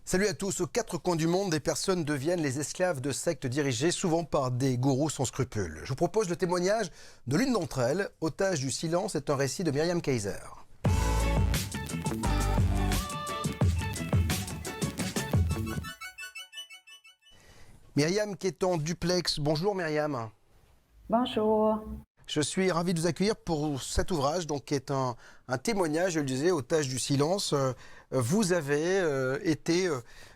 Salut à tous. Aux quatre coins du monde, des personnes deviennent les esclaves de sectes dirigées souvent par des gourous sans scrupules. Je vous propose le témoignage de l'une d'entre elles. Otage du silence est un récit de Myriam Kaiser. Myriam qui est en duplex. Bonjour Myriam. Bonjour. Je suis ravi de vous accueillir pour cet ouvrage, donc, qui est un témoignage, je le disais, Otage du silence. Vous avez été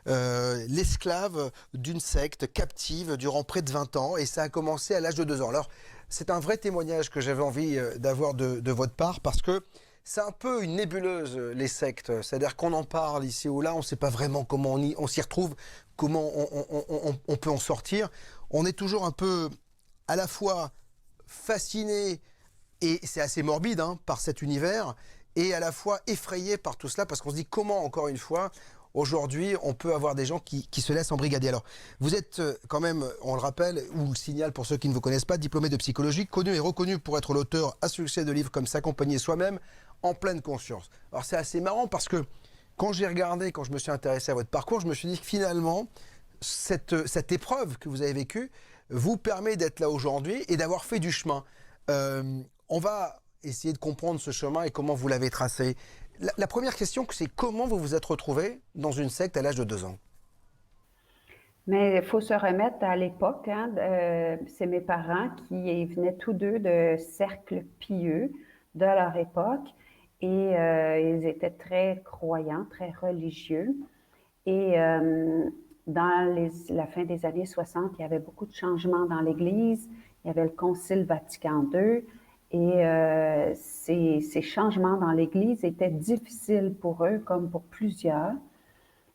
l'esclave d'une secte captive durant près de 20 ans et ça a commencé à l'âge de 2 ans. Alors, c'est un vrai témoignage que j'avais envie d'avoir de votre part parce que c'est un peu une nébuleuse, les sectes. C'est-à-dire qu'on en parle ici ou là, on ne sait pas vraiment comment on s'y retrouve, comment on peut en sortir. On est toujours un peu à la fois fasciné, et c'est assez morbide par cet univers, et à la fois effrayé par tout cela, parce qu'on se dit comment, encore une fois, aujourd'hui, on peut avoir des gens qui se laissent embrigader. Alors, vous êtes quand même, on le rappelle, ou le signale pour ceux qui ne vous connaissent pas, diplômé de psychologie, connu et reconnu pour être l'auteur à succès de livres comme S'accompagner soi-même, en pleine conscience. Alors, c'est assez marrant parce que quand j'ai regardé, quand je me suis intéressé à votre parcours, je me suis dit que finalement, cette épreuve que vous avez vécue vous permet d'être là aujourd'hui et d'avoir fait du chemin. On va essayer de comprendre ce chemin et comment vous l'avez tracé. La première question, c'est comment vous vous êtes retrouvé dans une secte à l'âge de 2 ans? Mais il faut se remettre à l'époque, hein, c'est mes parents qui venaient tous deux de cercles pieux de leur époque et ils étaient très croyants, très religieux. Et dans la fin des années 60, il y avait beaucoup de changements dans l'Église. Il y avait le Concile Vatican II et ces changements dans l'Église étaient difficiles pour eux comme pour plusieurs.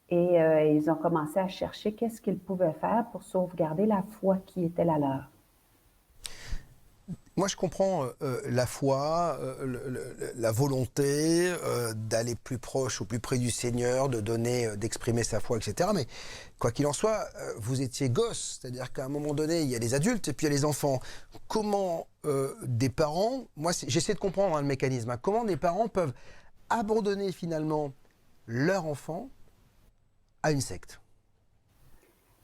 Et ils ont commencé à chercher qu'est-ce qu'ils pouvaient faire pour sauvegarder la foi qui était la leur. Moi, je comprends la foi, la volonté d'aller plus proche ou plus près du Seigneur, de donner, d'exprimer sa foi, etc. Mais quoi qu'il en soit, vous étiez gosse, c'est-à-dire qu'à un moment donné, il y a les adultes et puis il y a les enfants. Comment des parents, moi, j'essaie de comprendre le mécanisme, comment des parents peuvent abandonner finalement leur enfant à une secte?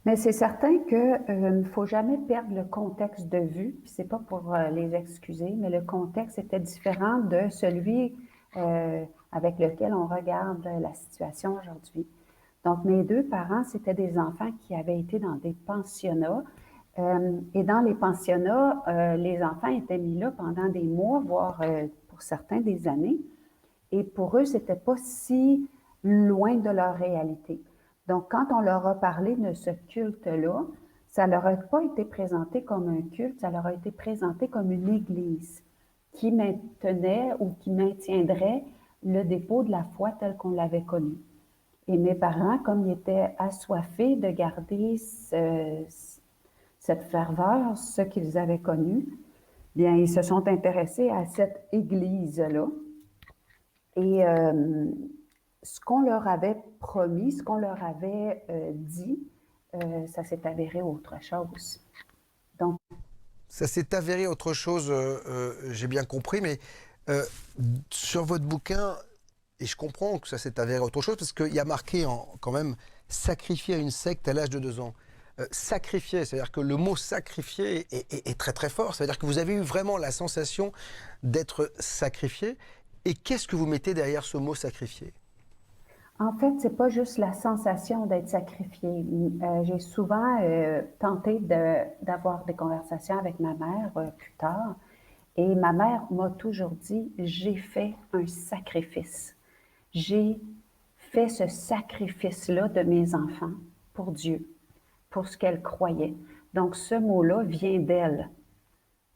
Mais c'est certain que ne faut jamais perdre le contexte de vue. Puis c'est pas pour les excuser, mais le contexte était différent de celui avec lequel on regarde la situation aujourd'hui. Donc mes deux parents, c'était des enfants qui avaient été dans des pensionnats. Et dans les pensionnats, les enfants étaient mis là pendant des mois, voire pour certains des années. Et pour eux, c'était pas si loin de leur réalité. Donc, quand on leur a parlé de ce culte-là, ça leur a pas été présenté comme un culte, ça leur a été présenté comme une église qui maintenait ou qui maintiendrait le dépôt de la foi tel qu'on l'avait connu. Et mes parents, comme ils étaient assoiffés de garder cette ferveur, ce qu'ils avaient connu, bien, ils se sont intéressés à cette église-là. Et ce qu'on leur avait promis, ce qu'on leur avait dit, ça s'est avéré autre chose. Donc, Ça s'est avéré autre chose, j'ai bien compris, mais euh, sur votre bouquin, et je comprends que ça s'est avéré autre chose, parce qu'il y a marqué quand même sacrifier à une secte à l'âge de 2 ans. Sacrifier, c'est-à-dire que le mot sacrifier est très très fort, c'est-à-dire que vous avez eu vraiment la sensation d'être sacrifié. Et qu'est-ce que vous mettez derrière ce mot sacrifié? en fait, c'est pas juste la sensation d'être sacrifié. J'ai souvent tenté d'avoir des conversations avec ma mère plus tard, et ma mère m'a toujours dit, j'ai fait un sacrifice. J'ai fait ce sacrifice-là de mes enfants pour Dieu, pour ce qu'elle croyait. Donc, ce mot-là vient d'elle,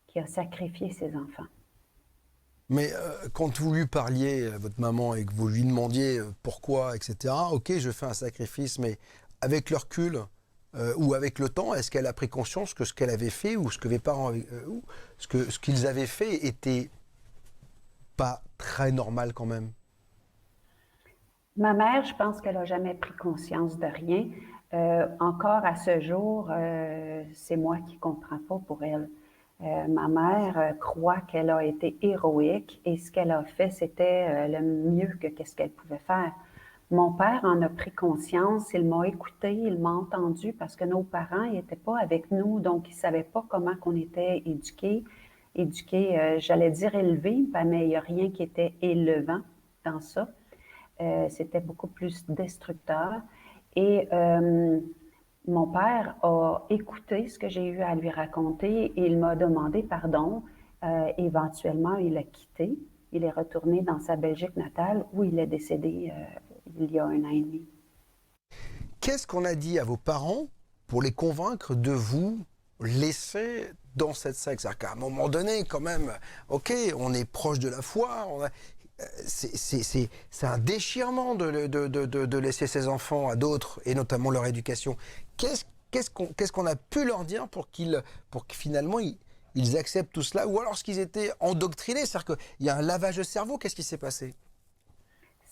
qui a sacrifié ses enfants. Mais quand vous lui parliez à votre maman et que vous lui demandiez pourquoi, etc., ok, je fais un sacrifice, mais avec le recul ou avec le temps, est-ce qu'elle a pris conscience que ce qu'elle avait fait ou ce que les parents ou ce qu'ils avaient fait était pas très normal quand même? Ma mère, je pense qu'elle n'a jamais pris conscience de rien. Encore à ce jour, c'est moi qui ne comprends pas pour elle. Ma mère croit qu'elle a été héroïque et ce qu'elle a fait, c'était le mieux que qu'est-ce qu'elle pouvait faire. Mon père en a pris conscience, il m'a écouté, il m'a entendu parce que nos parents n'étaient pas avec nous, donc ils ne savaient pas comment qu'on était éduqués. J'allais dire élevés, mais il n'y a rien qui était élevant dans ça. C'était beaucoup plus destructeur. Et mon père a écouté ce que j'ai eu à lui raconter et il m'a demandé pardon. Éventuellement, il a quitté. Il est retourné dans sa Belgique natale où il est décédé il y a 1 an et demi. Qu'est-ce qu'on a dit à vos parents pour les convaincre de vous laisser dans cette secte? C'est-à-dire qu'à un moment donné, quand même, ok, on est proche de la foi, c'est un déchirement de laisser ses enfants à d'autres, et notamment leur éducation. Qu'est-ce qu'on a pu leur dire pour que finalement ils acceptent tout cela? Ou alors est-ce qu'ils étaient endoctrinés? C'est-à-dire qu'il y a un lavage de cerveau, qu'est-ce qui s'est passé?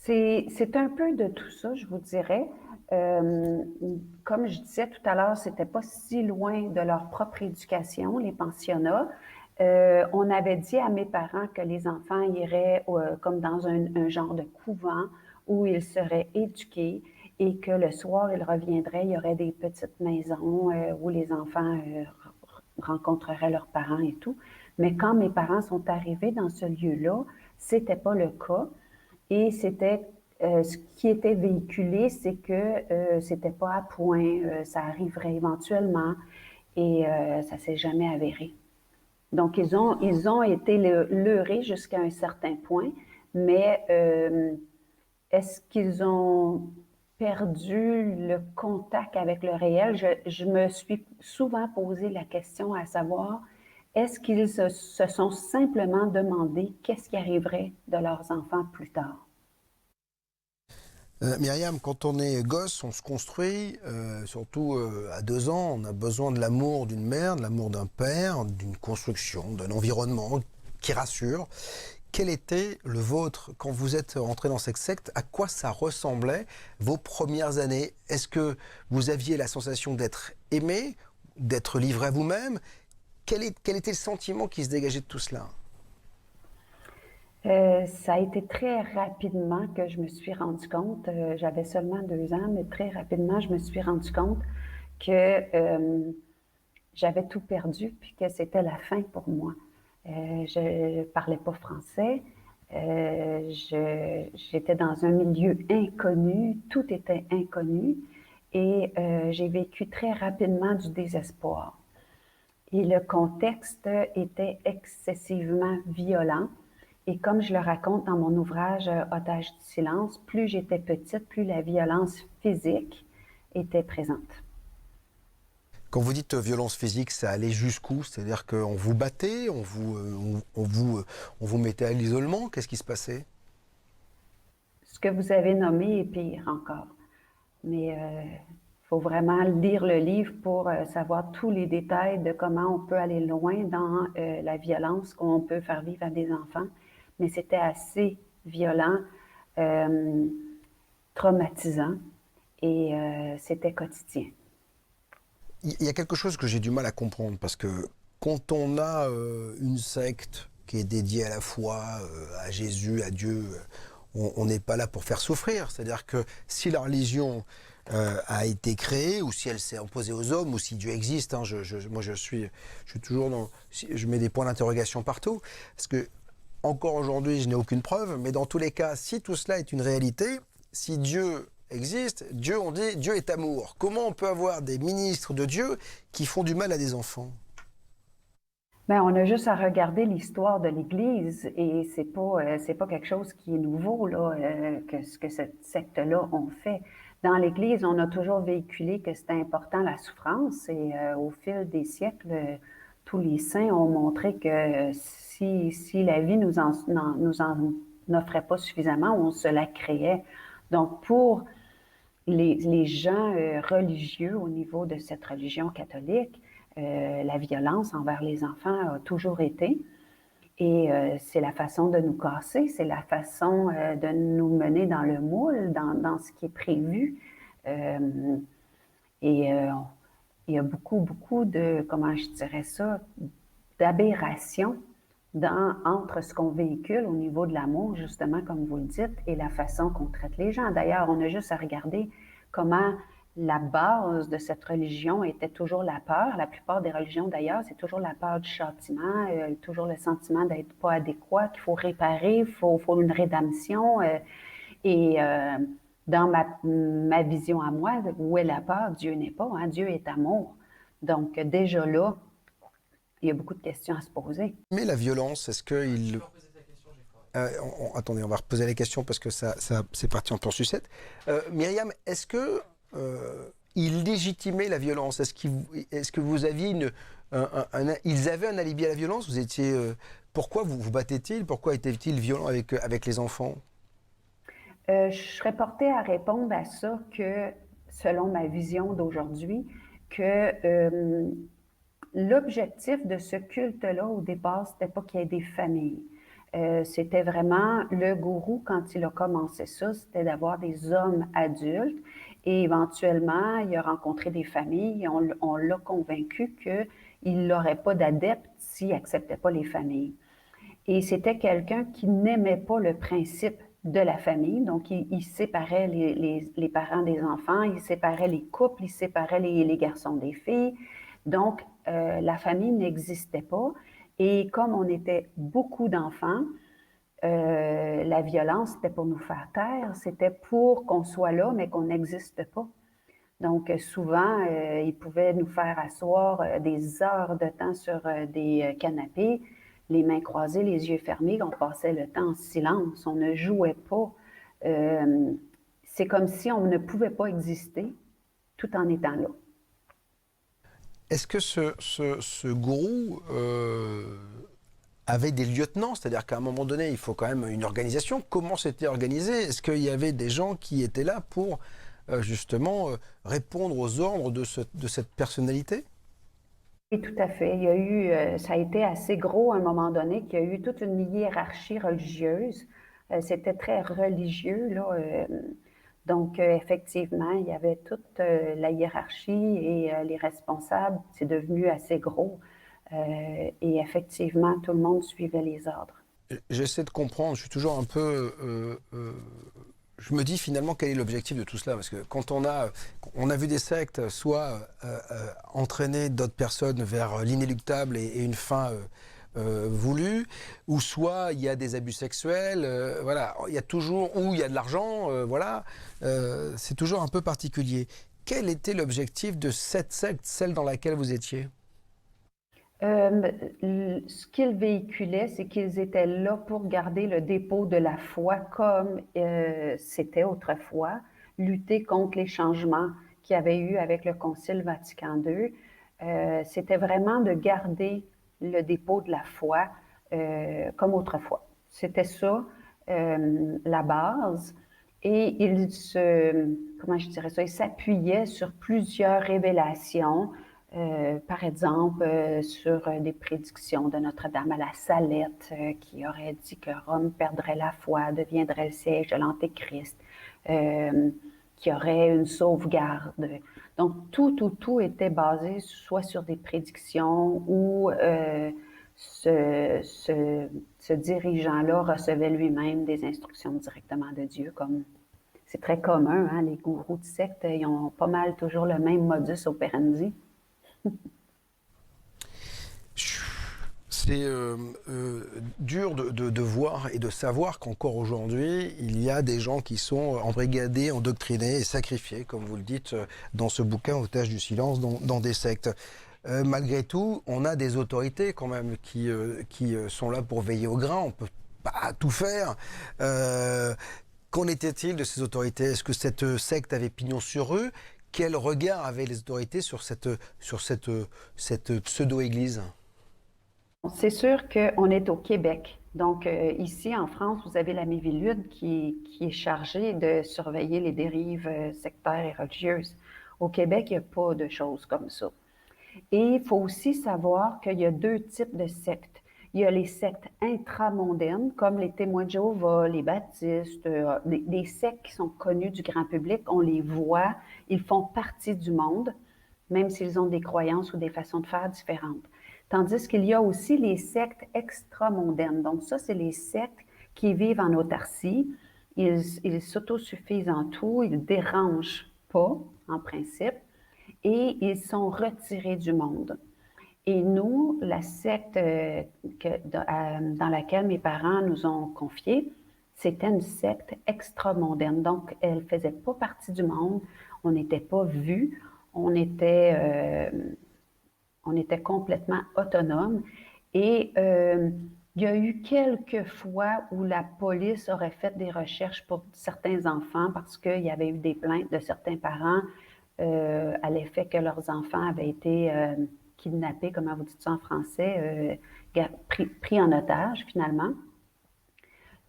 C'est un peu de tout ça, je vous dirais. Euh, Comme je disais tout à l'heure, c'était pas si loin de leur propre éducation, les pensionnats. On avait dit à mes parents que les enfants iraient comme dans un genre de couvent où ils seraient éduqués et que le soir, ils reviendraient, il y aurait des petites maisons où les enfants rencontreraient leurs parents et tout. Mais quand mes parents sont arrivés dans ce lieu-là, c'était pas le cas. Et c'était ce qui était véhiculé, c'est que c'était pas à point, ça arriverait éventuellement et ça s'est jamais avéré. Donc ils ont été leurrés jusqu'à un certain point, mais est-ce qu'ils ont perdu le contact avec le réel? Je me suis souvent posé la question à savoir, est-ce qu'ils se sont simplement demandé qu'est-ce qui arriverait de leurs enfants plus tard? Myriam, quand on est gosse, on se construit, surtout à 2 ans, on a besoin de l'amour d'une mère, de l'amour d'un père, d'une construction, d'un environnement qui rassure. Quel était le vôtre quand vous êtes rentré dans cette secte? À quoi ça ressemblait vos premières années? Est-ce que vous aviez la sensation d'être aimé, d'être livré à vous-même? Quel était le sentiment qui se dégageait de tout cela? Ça a été très rapidement que je me suis rendu compte, j'avais seulement 2 ans, mais très rapidement, je me suis rendu compte que j'avais tout perdu puis que c'était la fin pour moi. Je ne parlais pas français, j'étais dans un milieu inconnu, tout était inconnu et j'ai vécu très rapidement du désespoir. Et le contexte était excessivement violent. Et comme je le raconte dans mon ouvrage Otage du silence, plus j'étais petite, plus la violence physique était présente. Quand vous dites violence physique, ça allait jusqu'où? C'est-à-dire qu'on vous battait, on vous mettait à l'isolement? Qu'est-ce qui se passait? Ce que vous avez nommé est pire encore. Mais il faut vraiment lire le livre pour savoir tous les détails de comment on peut aller loin dans la violence qu'on peut faire vivre à des enfants. Mais c'était assez violent, euh, traumatisant et c'était quotidien. Il y a quelque chose que j'ai du mal à comprendre parce que quand on a une secte qui est dédiée à la foi, à Jésus, à Dieu, on n'est pas là pour faire souffrir. C'est-à-dire que si la religion a été créée ou si elle s'est imposée aux hommes ou si Dieu existe, hein, moi je suis toujours je mets des points d'interrogation partout parce que encore aujourd'hui je n'ai aucune preuve, mais dans tous les cas, si tout cela est une réalité, si Dieu existe, Dieu, on dit, Dieu est amour. Comment on peut avoir des ministres de Dieu qui font du mal à des enfants? Ben, on a juste à regarder l'histoire de l'Église et c'est pas quelque chose qui est nouveau là, que ce que cette secte-là ont fait. Dans l'Église, on a toujours véhiculé que c'était important la souffrance et au fil des siècles, tous les saints ont montré que si la vie nous en offrait pas suffisamment, on se la créait. Donc pour les gens religieux au niveau de cette religion catholique, la violence envers les enfants a toujours été. Et c'est la façon de nous casser, c'est la façon de nous mener dans le moule, dans ce qui est prévu. Euh, et il y a beaucoup, beaucoup de, comment je dirais ça, d'aberrations entre ce qu'on véhicule au niveau de l'amour, justement, comme vous le dites, et la façon qu'on traite les gens. D'ailleurs, on a juste à regarder comment la base de cette religion était toujours la peur. La plupart des religions, d'ailleurs, c'est toujours la peur du châtiment, toujours le sentiment d'être pas adéquat, qu'il faut réparer, faut une rédemption. Et dans ma vision à moi, où est la peur? Dieu n'est pas, hein? Dieu est amour. Donc, déjà là, il y a beaucoup de questions à se poser. Mais la violence, est-ce que il... attendez, on va reposer la question parce que c'est parti en plan sucette. Myriam, est-ce que il légitimait la violence? Est-ce que vous aviez ils avaient un alibi à la violence? Vous étiez, pourquoi vous battait-il? Pourquoi était-il violent avec les enfants? Je serais portée à répondre à ça que, selon ma vision d'aujourd'hui, que l'objectif de ce culte-là, au départ, c'était pas qu'il y ait des familles. C'était vraiment le gourou, quand il a commencé ça, c'était d'avoir des hommes adultes et éventuellement, il a rencontré des familles et on l'a convaincu qu'il n'aurait pas d'adeptes s'il n'acceptait pas les familles. Et c'était quelqu'un qui n'aimait pas le principe de la famille. Donc, il séparait les parents des enfants, il séparait les couples, il séparait les garçons des filles. Donc, la famille n'existait pas. Et comme on était beaucoup d'enfants, la violence, c'était pour nous faire taire, c'était pour qu'on soit là, mais qu'on n'existe pas. Donc, souvent, ils pouvaient nous faire asseoir des heures de temps sur des canapés, les mains croisées, les yeux fermés. On passait le temps en silence, on ne jouait pas. Euh, c'est comme si on ne pouvait pas exister tout en étant là. Est-ce que ce gourou avait des lieutenants? C'est-à-dire qu'à un moment donné, il faut quand même une organisation. Comment c'était organisé? Est-ce qu'il y avait des gens qui étaient là pour justement répondre aux ordres de cette personnalité? Oui, tout à fait. Il y a eu, ça a été assez gros à un moment donné, qu'il y a eu toute une hiérarchie religieuse. C'était très religieux, là. Donc, effectivement, il y avait toute la hiérarchie et les responsables. C'est devenu assez gros. Et effectivement, tout le monde suivait les ordres. J'essaie de comprendre, je suis toujours un peu... je me dis finalement quel est l'objectif de tout cela, parce que quand on a vu des sectes soit entraîner d'autres personnes vers l'inéluctable et une fin voulue, ou soit il y a des abus sexuels, voilà, il y a toujours, ou il y a de l'argent, voilà, c'est toujours un peu particulier. Quel était l'objectif de cette secte, celle dans laquelle vous étiez? Ce qu'ils véhiculaient, c'est qu'ils étaient là pour garder le dépôt de la foi comme c'était autrefois, lutter contre les changements qu'il y avait eu avec le Concile Vatican II. C'était vraiment de garder le dépôt de la foi comme autrefois. C'était ça, la base. Et comment je dirais ça, il s'appuyait sur plusieurs révélations, par exemple, sur des prédictions de Notre-Dame à la Salette, qui aurait dit que Rome perdrait la foi, deviendrait le siège de l'Antéchrist, qui aurait une sauvegarde. Donc, tout était basé soit sur des prédictions ou ce dirigeant-là recevait lui-même des instructions directement de Dieu, comme c'est très commun, hein, les gourous de secte, ils ont pas mal toujours le même modus operandi. C'est dur de voir et de savoir qu'encore aujourd'hui, il y a des gens qui sont embrigadés, endoctrinés et sacrifiés, comme vous le dites dans ce bouquin, Otages du silence, dans des sectes. Malgré tout, on a des autorités quand même qui sont là pour veiller au grain. On peut pas tout faire. Qu'en était-il de ces autorités? Est-ce que cette secte avait pignon sur eux? Quel regard avaient les autorités sur cette pseudo-église? C'est sûr qu'on est au Québec. Donc, ici, en France, vous avez la Miviludes qui est chargée de surveiller les dérives sectaires et religieuses. Au Québec, il n'y a pas de choses comme ça. Et il faut aussi savoir qu'il y a deux types de sectes. Il y a les sectes intramondaines, comme les témoins de Jéhovah, les baptistes, des sectes qui sont connues du grand public. On les voit, ils font partie du monde, même s'ils ont des croyances ou des façons de faire différentes. Tandis qu'il y a aussi les sectes extramondaines. Donc ça, c'est les sectes qui vivent en autarcie. Ils s'autosuffisent en tout, ils ne dérangent pas, en principe, et ils sont retirés du monde. Et nous, la secte dans laquelle mes parents nous ont confiés, c'était une secte extra-mondaine. Donc, elle ne faisait pas partie du monde, on n'était pas vus, on était complètement autonome. Et il y a eu quelques fois où la police aurait fait des recherches pour certains enfants parce qu'il y avait eu des plaintes de certains parents à l'effet que leurs enfants avaient été kidnappés, comment vous dites ça en français, pris en otage finalement.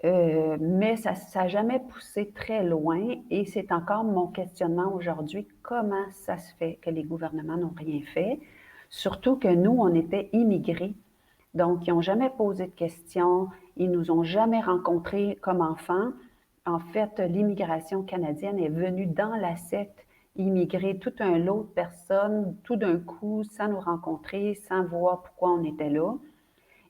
Mais ça n'a jamais poussé très loin et c'est encore mon questionnement aujourd'hui. Comment ça se fait que les gouvernements n'ont rien fait? Surtout que nous, on était immigrés. Donc, ils n'ont jamais posé de questions, ils ne nous ont jamais rencontrés comme enfants. En fait, l'immigration canadienne est venue dans la secte immigrer tout un lot de personnes, tout d'un coup, sans nous rencontrer, sans voir pourquoi on était là.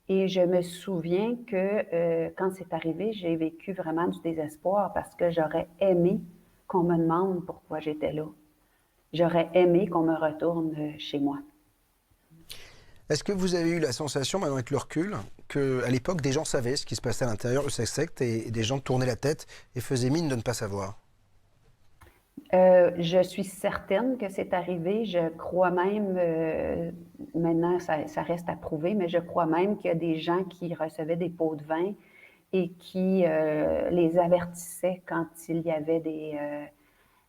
Et je me souviens que quand c'est arrivé, j'ai vécu vraiment du désespoir parce que j'aurais aimé qu'on me demande pourquoi j'étais là. J'aurais aimé qu'on me retourne chez moi. Est-ce que vous avez eu la sensation, maintenant avec le recul, qu'à l'époque, des gens savaient ce qui se passait à l'intérieur de cette secte et des gens tournaient la tête et faisaient mine de ne pas savoir? Je suis certaine que c'est arrivé. Je crois même, maintenant ça reste à prouver, mais je crois même qu'il y a des gens qui recevaient des pots de vin et qui les avertissaient quand il y avait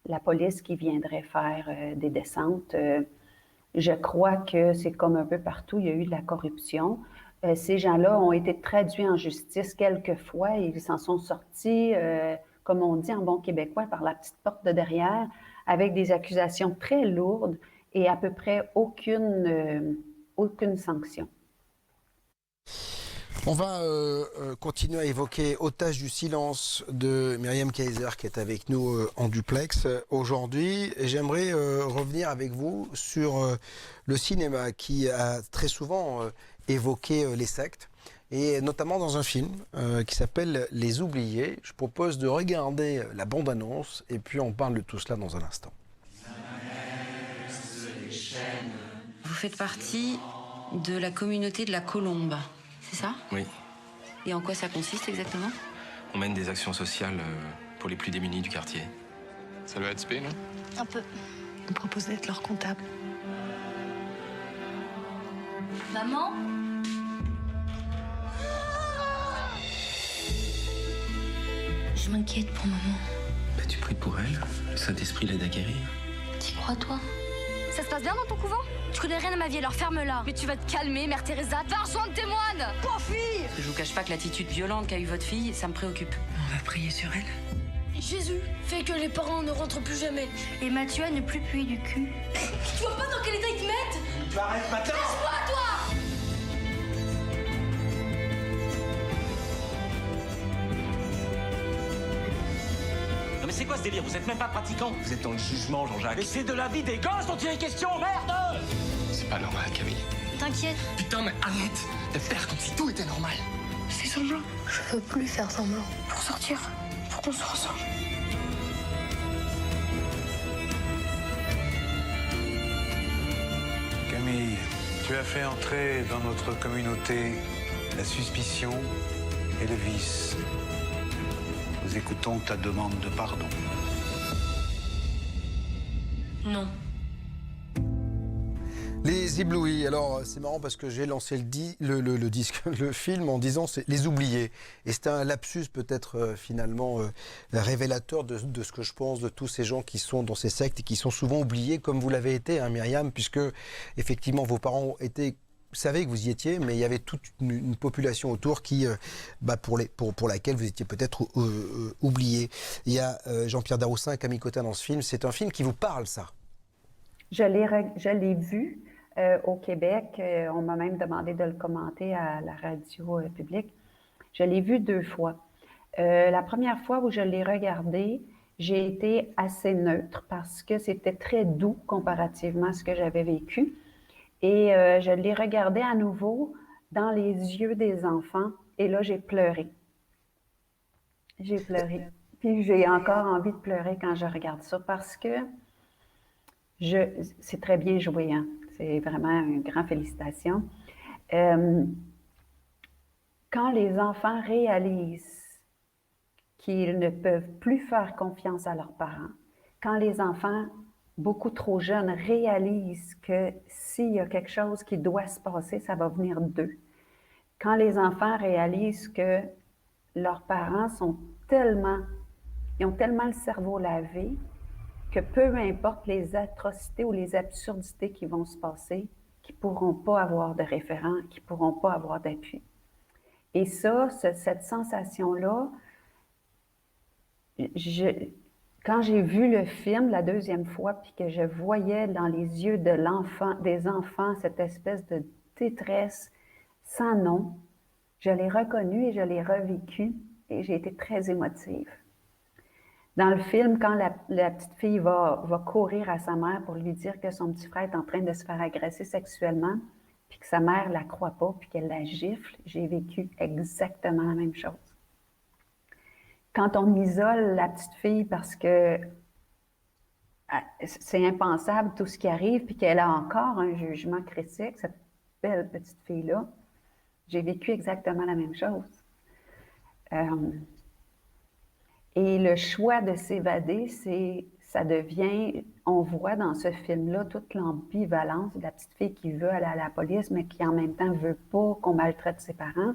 la police qui viendrait faire des descentes. Je crois que c'est comme un peu partout, il y a eu de la corruption. Ces gens-là ont été traduits en justice quelques fois et ils s'en sont sortis, comme on dit en bon québécois, par la petite porte de derrière, avec des accusations très lourdes et à peu près aucune sanction. On va continuer à évoquer Otage du silence de Myriam Kayser qui est avec nous en duplex aujourd'hui. J'aimerais revenir avec vous sur le cinéma qui a très souvent évoqué les sectes et notamment dans un film qui s'appelle Les Oubliés. Je propose de regarder la bande-annonce et puis on parle de tout cela dans un instant. Vous faites partie de la communauté de la Colombe. C'est ça? Oui. Et en quoi ça consiste exactement? On mène des actions sociales pour les plus démunis du quartier. Ça doit être spé, non? Un peu. On propose d'être leur comptable. Maman? Je m'inquiète pour maman. Bah, tu pries pour elle. Le Saint-Esprit l'aide à guérir. T'y crois, toi? Ça se passe bien dans ton couvent? Tu connais rien à ma vie, alors ferme-la. Mais tu vas te calmer, Mère Teresa. Va rejoindre tes moines! Pauvre fille! Je vous cache pas que l'attitude violente qu'a eue votre fille, ça me préoccupe. On va prier sur elle. Jésus fait que les parents ne rentrent plus jamais. Et Mathieu à ne plus puer du cul. Tu vois pas dans quel état ils te mettent? Tu arrêtes maintenant! Laisse-moi, toi! Non mais c'est quoi ce délire? Vous êtes même pas pratiquant. Vous êtes dans le jugement, Jean-Jacques. Mais c'est de la vie des gosses dont il est question, merde! C'est pas normal, Camille. T'inquiète. Putain, mais arrête de faire comme si tout était normal. Fais semblant. Je veux plus faire semblant. Pour sortir, faut qu'on se ressemble. Camille, tu as fait entrer dans notre communauté la suspicion et le vice. Nous écoutons ta demande de pardon. Non. Les éblouis, alors c'est marrant parce que j'ai lancé le disque, le film en disant c'est Les Oubliés. Et c'était un lapsus peut-être finalement révélateur de ce que je pense de tous ces gens qui sont dans ces sectes et qui sont souvent oubliés comme vous l'avez été, hein, Myriam, puisque effectivement vos parents étaient... Vous savez que vous y étiez, mais il y avait toute une population autour qui, pour laquelle vous étiez peut-être oublié. Il y a Jean-Pierre Daroussin, Camille Cottin dans ce film. C'est un film qui vous parle, ça? Je l'ai vu au Québec. On m'a même demandé de le commenter à la radio publique. Je l'ai vu 2 fois. La première fois où je l'ai regardé, j'ai été assez neutre parce que c'était très doux comparativement à ce que j'avais vécu. Et je l'ai regardé à nouveau dans les yeux des enfants. Et là, j'ai pleuré. J'ai pleuré. Puis j'ai encore envie de pleurer quand je regarde ça parce que c'est très bien joué, hein? C'est vraiment une grande félicitation. Quand les enfants réalisent qu'ils ne peuvent plus faire confiance à leurs parents, quand les enfants beaucoup trop jeunes réalisent que s'il y a quelque chose qui doit se passer, ça va venir d'eux. Quand les enfants réalisent que leurs parents ils ont tellement le cerveau lavé que peu importe les atrocités ou les absurdités qui vont se passer, qu'ils ne pourront pas avoir de référent, qu'ils ne pourront pas avoir d'appui. Et ça, cette sensation-là, quand j'ai vu le film la deuxième fois, puis que je voyais dans les yeux des enfants cette espèce de détresse sans nom, je l'ai reconnu et je l'ai revécu et j'ai été très émotive. Dans le film, quand la petite fille va courir à sa mère pour lui dire que son petit frère est en train de se faire agresser sexuellement, puis que sa mère ne la croit pas, puis qu'elle la gifle, j'ai vécu exactement la même chose. Quand on isole la petite fille parce que c'est impensable tout ce qui arrive, puis qu'elle a encore un jugement critique, cette belle petite fille-là, j'ai vécu exactement la même chose. Et le choix de s'évader, ça devient, on voit dans ce film-là toute l'ambivalence de la petite fille qui veut aller à la police, mais qui en même temps ne veut pas qu'on maltraite ses parents.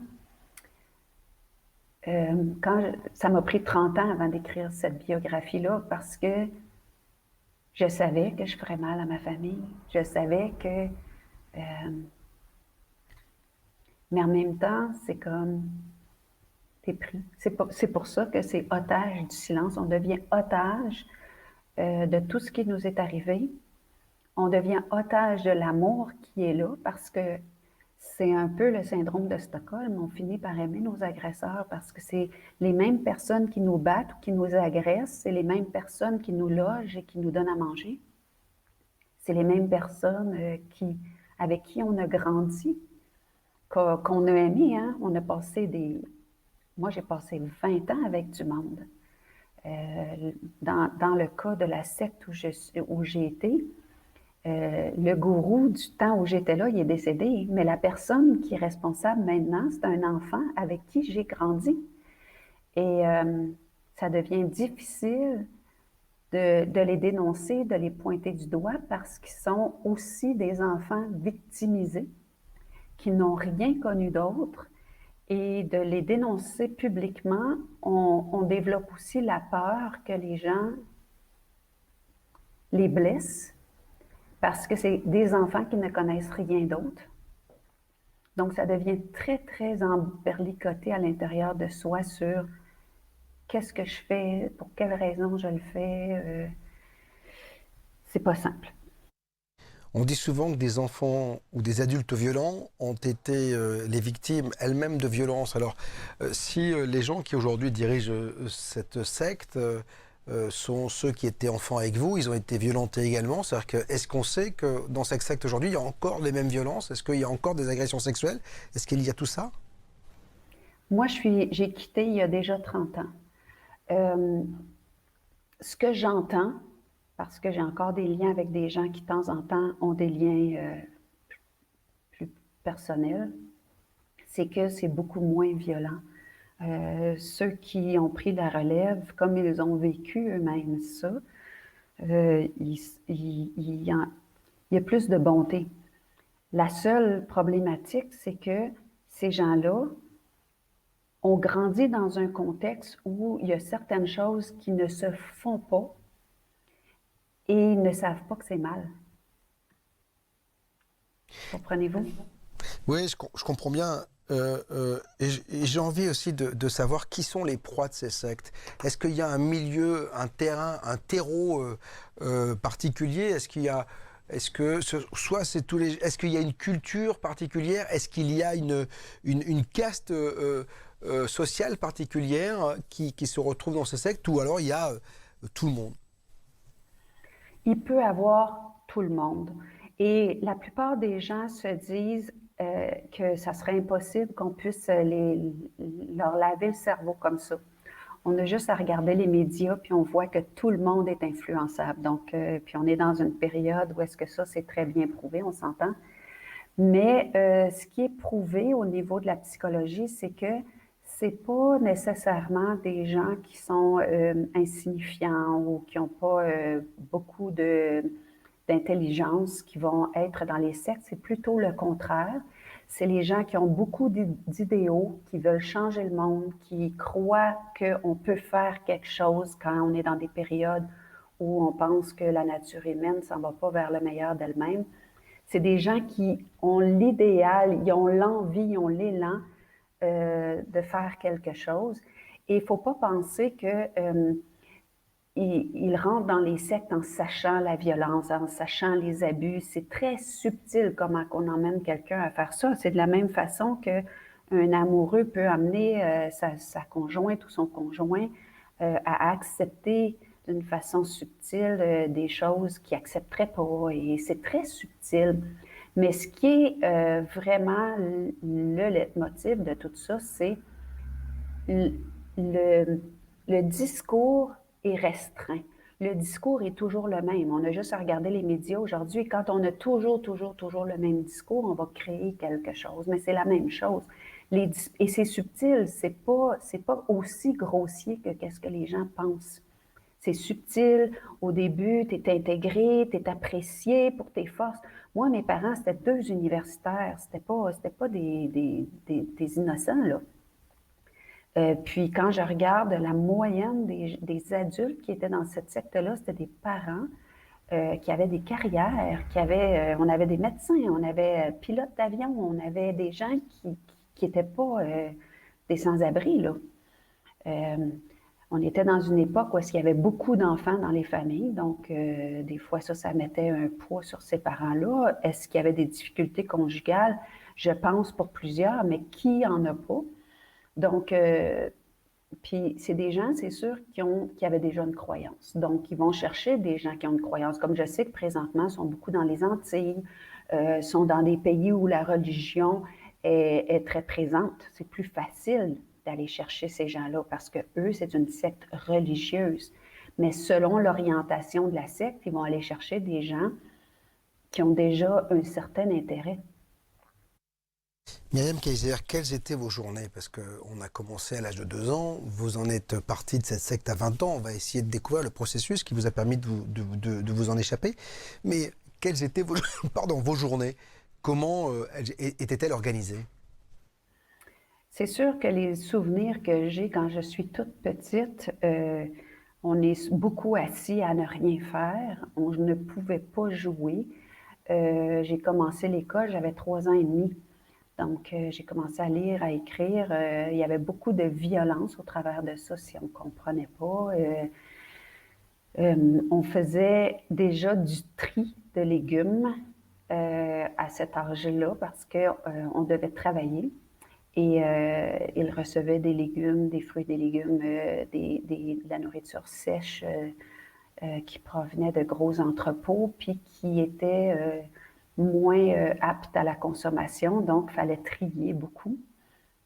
Ça m'a pris 30 ans avant d'écrire cette biographie-là parce que je savais que je ferais mal à ma famille. Je savais que... mais en même temps, c'est comme... T'es pris. C'est pour ça que c'est otage du silence. On devient otage de tout ce qui nous est arrivé. On devient otage de l'amour qui est là parce que c'est un peu le syndrome de Stockholm. On finit par aimer nos agresseurs parce que c'est les mêmes personnes qui nous battent ou qui nous agressent, c'est les mêmes personnes qui nous logent et qui nous donnent à manger. C'est les mêmes personnes avec qui on a grandi, qu'on a aimé. Hein? On a passé Moi, j'ai passé 20 ans avec du monde. Dans le cas de la secte où j'ai été, le gourou du temps où j'étais là, il est décédé, mais la personne qui est responsable maintenant, c'est un enfant avec qui j'ai grandi. Et ça devient difficile de les dénoncer, de les pointer du doigt parce qu'ils sont aussi des enfants victimisés, qui n'ont rien connu d'autre. Et de les dénoncer publiquement, on développe aussi la peur que les gens les blessent parce que c'est des enfants qui ne connaissent rien d'autre. Donc, ça devient très, très emberlicoté à l'intérieur de soi sur qu'est-ce que je fais, pour quelle raison je le fais. C'est pas simple. On dit souvent que des enfants ou des adultes violents ont été les victimes elles-mêmes de violences. Alors, si les gens qui aujourd'hui dirigent cette secte sont ceux qui étaient enfants avec vous, ils ont été violentés également. C'est-à-dire que, est-ce qu'on sait que dans cette secte aujourd'hui, il y a encore les mêmes violences? Est-ce qu'il y a encore des agressions sexuelles? Est-ce qu'il y a tout ça? Moi, j'ai quitté il y a déjà 30 ans. Ce que j'entends, parce que j'ai encore des liens avec des gens qui, de temps en temps, ont des liens plus personnels, c'est que c'est beaucoup moins violent. Ceux qui ont pris la relève, comme ils ont vécu eux-mêmes ça, il y a plus de bonté. La seule problématique, c'est que ces gens-là ont grandi dans un contexte où il y a certaines choses qui ne se font pas et ils ne savent pas que c'est mal. Comprenez-vous? Oui, je comprends bien. Et j'ai envie aussi de savoir qui sont les proies de ces sectes. Est-ce qu'il y a un milieu, un terrain, un terreau particulier? Est-ce qu'il y a, est-ce qu'il y a une culture particulière? Est-ce qu'il y a une caste sociale particulière qui se retrouve dans ces sectes? Ou alors il y a tout le monde? Il peut avoir tout le monde. Et la plupart des gens se disent que ça serait impossible qu'on puisse leur laver le cerveau comme ça. On a juste à regarder les médias, puis on voit que tout le monde est influençable. Donc, puis on est dans une période où est-ce que ça, c'est très bien prouvé, on s'entend. Mais ce qui est prouvé au niveau de la psychologie, c'est que c'est pas nécessairement des gens qui sont insignifiants ou qui n'ont pas beaucoup d'intelligence qui vont être dans les sectes. C'est plutôt le contraire. C'est les gens qui ont beaucoup d'idéaux, qui veulent changer le monde, qui croient qu'on peut faire quelque chose quand on est dans des périodes où on pense que la nature humaine ne s'en va pas vers le meilleur d'elle-même. C'est des gens qui ont l'idéal, ils ont l'envie, ils ont l'élan de faire quelque chose. Et il ne faut pas penser qu'ils rentrent dans les sectes en sachant la violence, en sachant les abus. C'est très subtil comment on emmène quelqu'un à faire ça. C'est de la même façon qu'un amoureux peut amener sa conjointe ou son conjoint à accepter d'une façon subtile des choses qu'il n'accepterait pas. Et c'est très subtil. Mais ce qui est vraiment le leitmotiv de tout ça, c'est le discours est restreint. Le discours est toujours le même. On a juste à regarder les médias aujourd'hui. Quand on a toujours le même discours, on va créer quelque chose. Mais c'est la même chose. Et c'est subtil. C'est pas aussi grossier que qu'est-ce que les gens pensent. C'est subtil. Au début, tu es intégré, tu es apprécié pour tes forces. Moi, mes parents, c'était 2 universitaires. C'était pas des innocents, là. Puis quand je regarde la moyenne des adultes qui étaient dans cette secte-là, c'était des parents qui avaient des carrières, on avait des médecins, on avait pilotes d'avion, on avait des gens qui n'étaient pas des sans-abri, là. On était dans une époque où il y avait beaucoup d'enfants dans les familles, donc des fois ça mettait un poids sur ces parents-là. Est-ce qu'il y avait des difficultés conjugales? Je pense pour plusieurs, mais qui en a pas? Donc, puis c'est des gens, c'est sûr, qui avaient déjà une croyance. Donc, ils vont chercher des gens qui ont une croyance. Comme je sais que présentement, ils sont beaucoup dans les Antilles, sont dans des pays où la religion est très présente. C'est plus facile d'aller chercher ces gens-là parce que eux, c'est une secte religieuse. Mais selon l'orientation de la secte, ils vont aller chercher des gens qui ont déjà un certain intérêt. Myriam Kayser, quelles étaient vos journées? Parce qu'on a commencé à l'âge de 2 ans, vous en êtes parti de cette secte à 20 ans, on va essayer de découvrir le processus qui vous a permis de vous en échapper. Mais quelles étaient vos journées? Comment étaient-elles organisées? C'est sûr que les souvenirs que j'ai quand je suis toute petite, on est beaucoup assis à ne rien faire, on ne pouvait pas jouer. J'ai commencé l'école, j'avais 3 ans et demi. Donc, j'ai commencé à lire, à écrire. Il y avait beaucoup de violence au travers de ça, si on ne comprenait pas. On faisait déjà du tri de légumes à cet âge-là parce qu'on devait travailler. Et ils recevaient des légumes, des fruits, des légumes, de la nourriture sèche qui provenait de gros entrepôts, puis qui étaient moins aptes à la consommation, donc il fallait trier beaucoup.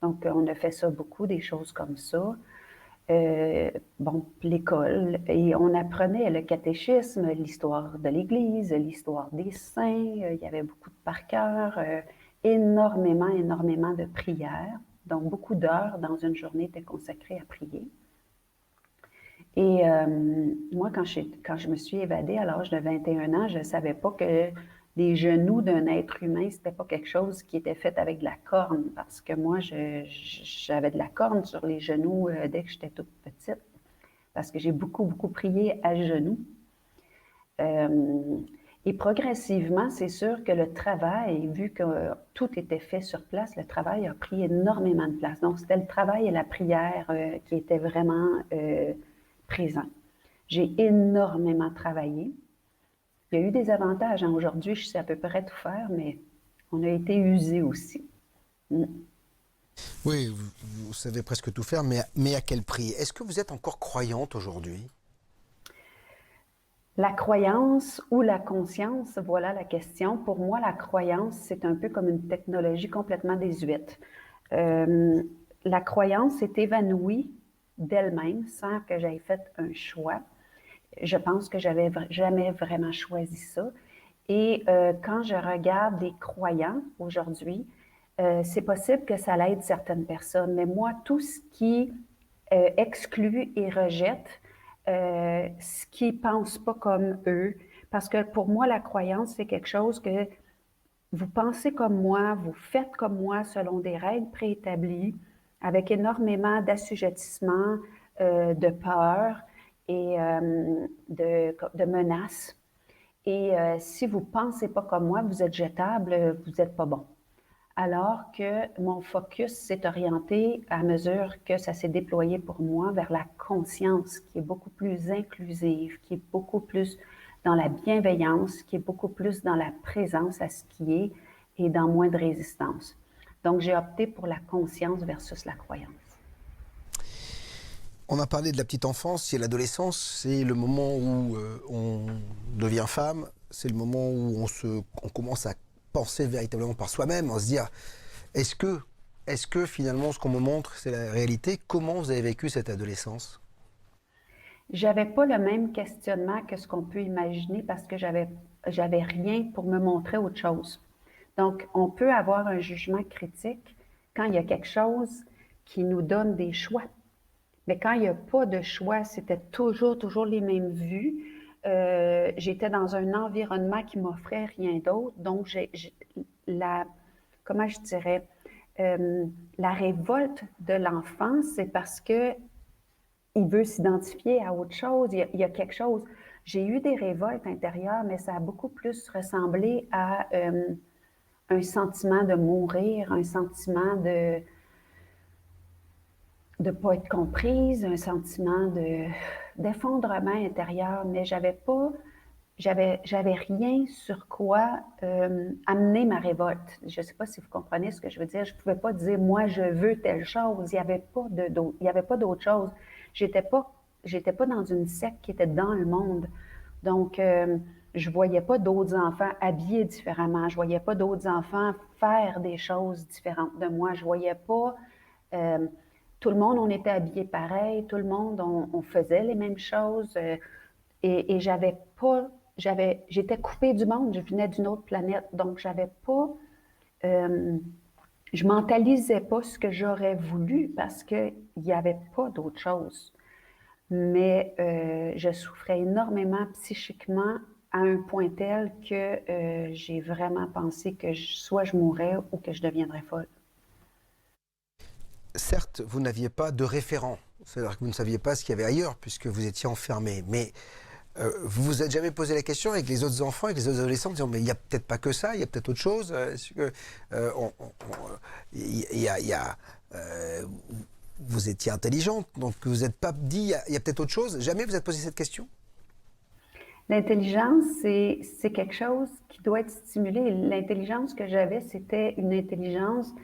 Donc, on a fait ça beaucoup, des choses comme ça. L'école, et on apprenait le catéchisme, l'histoire de l'Église, l'histoire des saints, il y avait beaucoup de par cœur, énormément de prières. Donc, beaucoup d'heures dans une journée étaient consacrées à prier. Et moi, quand je me suis évadée à l'âge de 21 ans, je ne savais pas que les genoux d'un être humain, ce n'était pas quelque chose qui était fait avec de la corne, parce que moi, j'avais de la corne sur les genoux dès que j'étais toute petite, parce que j'ai beaucoup prié à genoux. Et progressivement, c'est sûr que le travail, vu que tout était fait sur place, le travail a pris énormément de place. Donc, c'était le travail et la prière qui étaient vraiment présents. J'ai énormément travaillé. Il y a eu des avantages. Aujourd'hui, je sais à peu près tout faire, mais on a été usé aussi. Oui, vous savez presque tout faire, mais à quel prix? Est-ce que vous êtes encore croyante aujourd'hui? La croyance ou la conscience, voilà la question. Pour moi, la croyance, c'est un peu comme une technologie complètement désuète. Euh, la croyance s'est évanouie d'elle-même sans que j'aie fait un choix. Je pense que j'avais jamais vraiment choisi ça. Et quand je regarde les croyants aujourd'hui, c'est possible que ça l'aide certaines personnes, mais moi, tout ce qui exclut et rejette ce qui ne pense pas comme eux, parce que pour moi, la croyance, c'est quelque chose que vous pensez comme moi, vous faites comme moi selon des règles préétablies, avec énormément d'assujettissement, de peur et de menaces. Et si vous ne pensez pas comme moi, vous êtes jetable, vous n'êtes pas bon. Alors que mon focus s'est orienté à mesure que ça s'est déployé pour moi vers la conscience, qui est beaucoup plus inclusive, qui est beaucoup plus dans la bienveillance, qui est beaucoup plus dans la présence à ce qui est et dans moins de résistance. Donc, j'ai opté pour la conscience versus la croyance. On a parlé de la petite enfance et l'adolescence, c'est le moment où on devient femme, c'est le moment où on commence à penser véritablement par soi-même, en se dire est-ce que finalement ce qu'on me montre c'est la réalité? Comment vous avez vécu cette adolescence? J'avais pas le même questionnement que ce qu'on peut imaginer parce que j'avais rien pour me montrer autre chose. Donc, on peut avoir un jugement critique quand il y a quelque chose qui nous donne des choix. Mais quand il n'y a pas de choix, c'était toujours les mêmes vues. J'étais dans un environnement qui m'offrait rien d'autre. Donc, comment je dirais, la révolte de l'enfant, c'est parce que il veut s'identifier à autre chose. Il y a quelque chose. J'ai eu des révoltes intérieures, mais ça a beaucoup plus ressemblé à un sentiment de mourir, un sentiment de ne pas être comprise, un sentiment d'effondrement intérieur, mais j'avais rien sur quoi amener ma révolte. Je ne sais pas si vous comprenez ce que je veux dire. Je ne pouvais pas dire, moi, je veux telle chose. Il n'y avait pas d'autre chose. J'étais pas dans une secte qui était dans le monde. Donc, je ne voyais pas d'autres enfants habillés différemment. Je ne voyais pas d'autres enfants faire des choses différentes de moi. Je ne voyais pas... tout le monde, on était habillés pareil. Tout le monde, on faisait les mêmes choses. Et j'étais coupée du monde. Je venais d'une autre planète. Donc, j'avais pas... je mentalisais pas ce que j'aurais voulu parce qu'il n'y avait pas d'autre chose. Mais je souffrais énormément psychiquement à un point tel que j'ai vraiment pensé que soit je mourrais ou que je deviendrais folle. Certes, vous n'aviez pas de référent, c'est-à-dire que vous ne saviez pas ce qu'il y avait ailleurs puisque vous étiez enfermé, mais vous vous êtes jamais posé la question avec les autres enfants, avec les autres adolescents, en disant mais il n'y a peut-être pas que ça, il y a peut-être autre chose. Vous étiez intelligente, donc vous n'êtes pas dit il y a peut-être autre chose. Jamais vous êtes posé cette question? L'intelligence, c'est quelque chose qui doit être stimulé. L'intelligence que j'avais, c'était une intelligence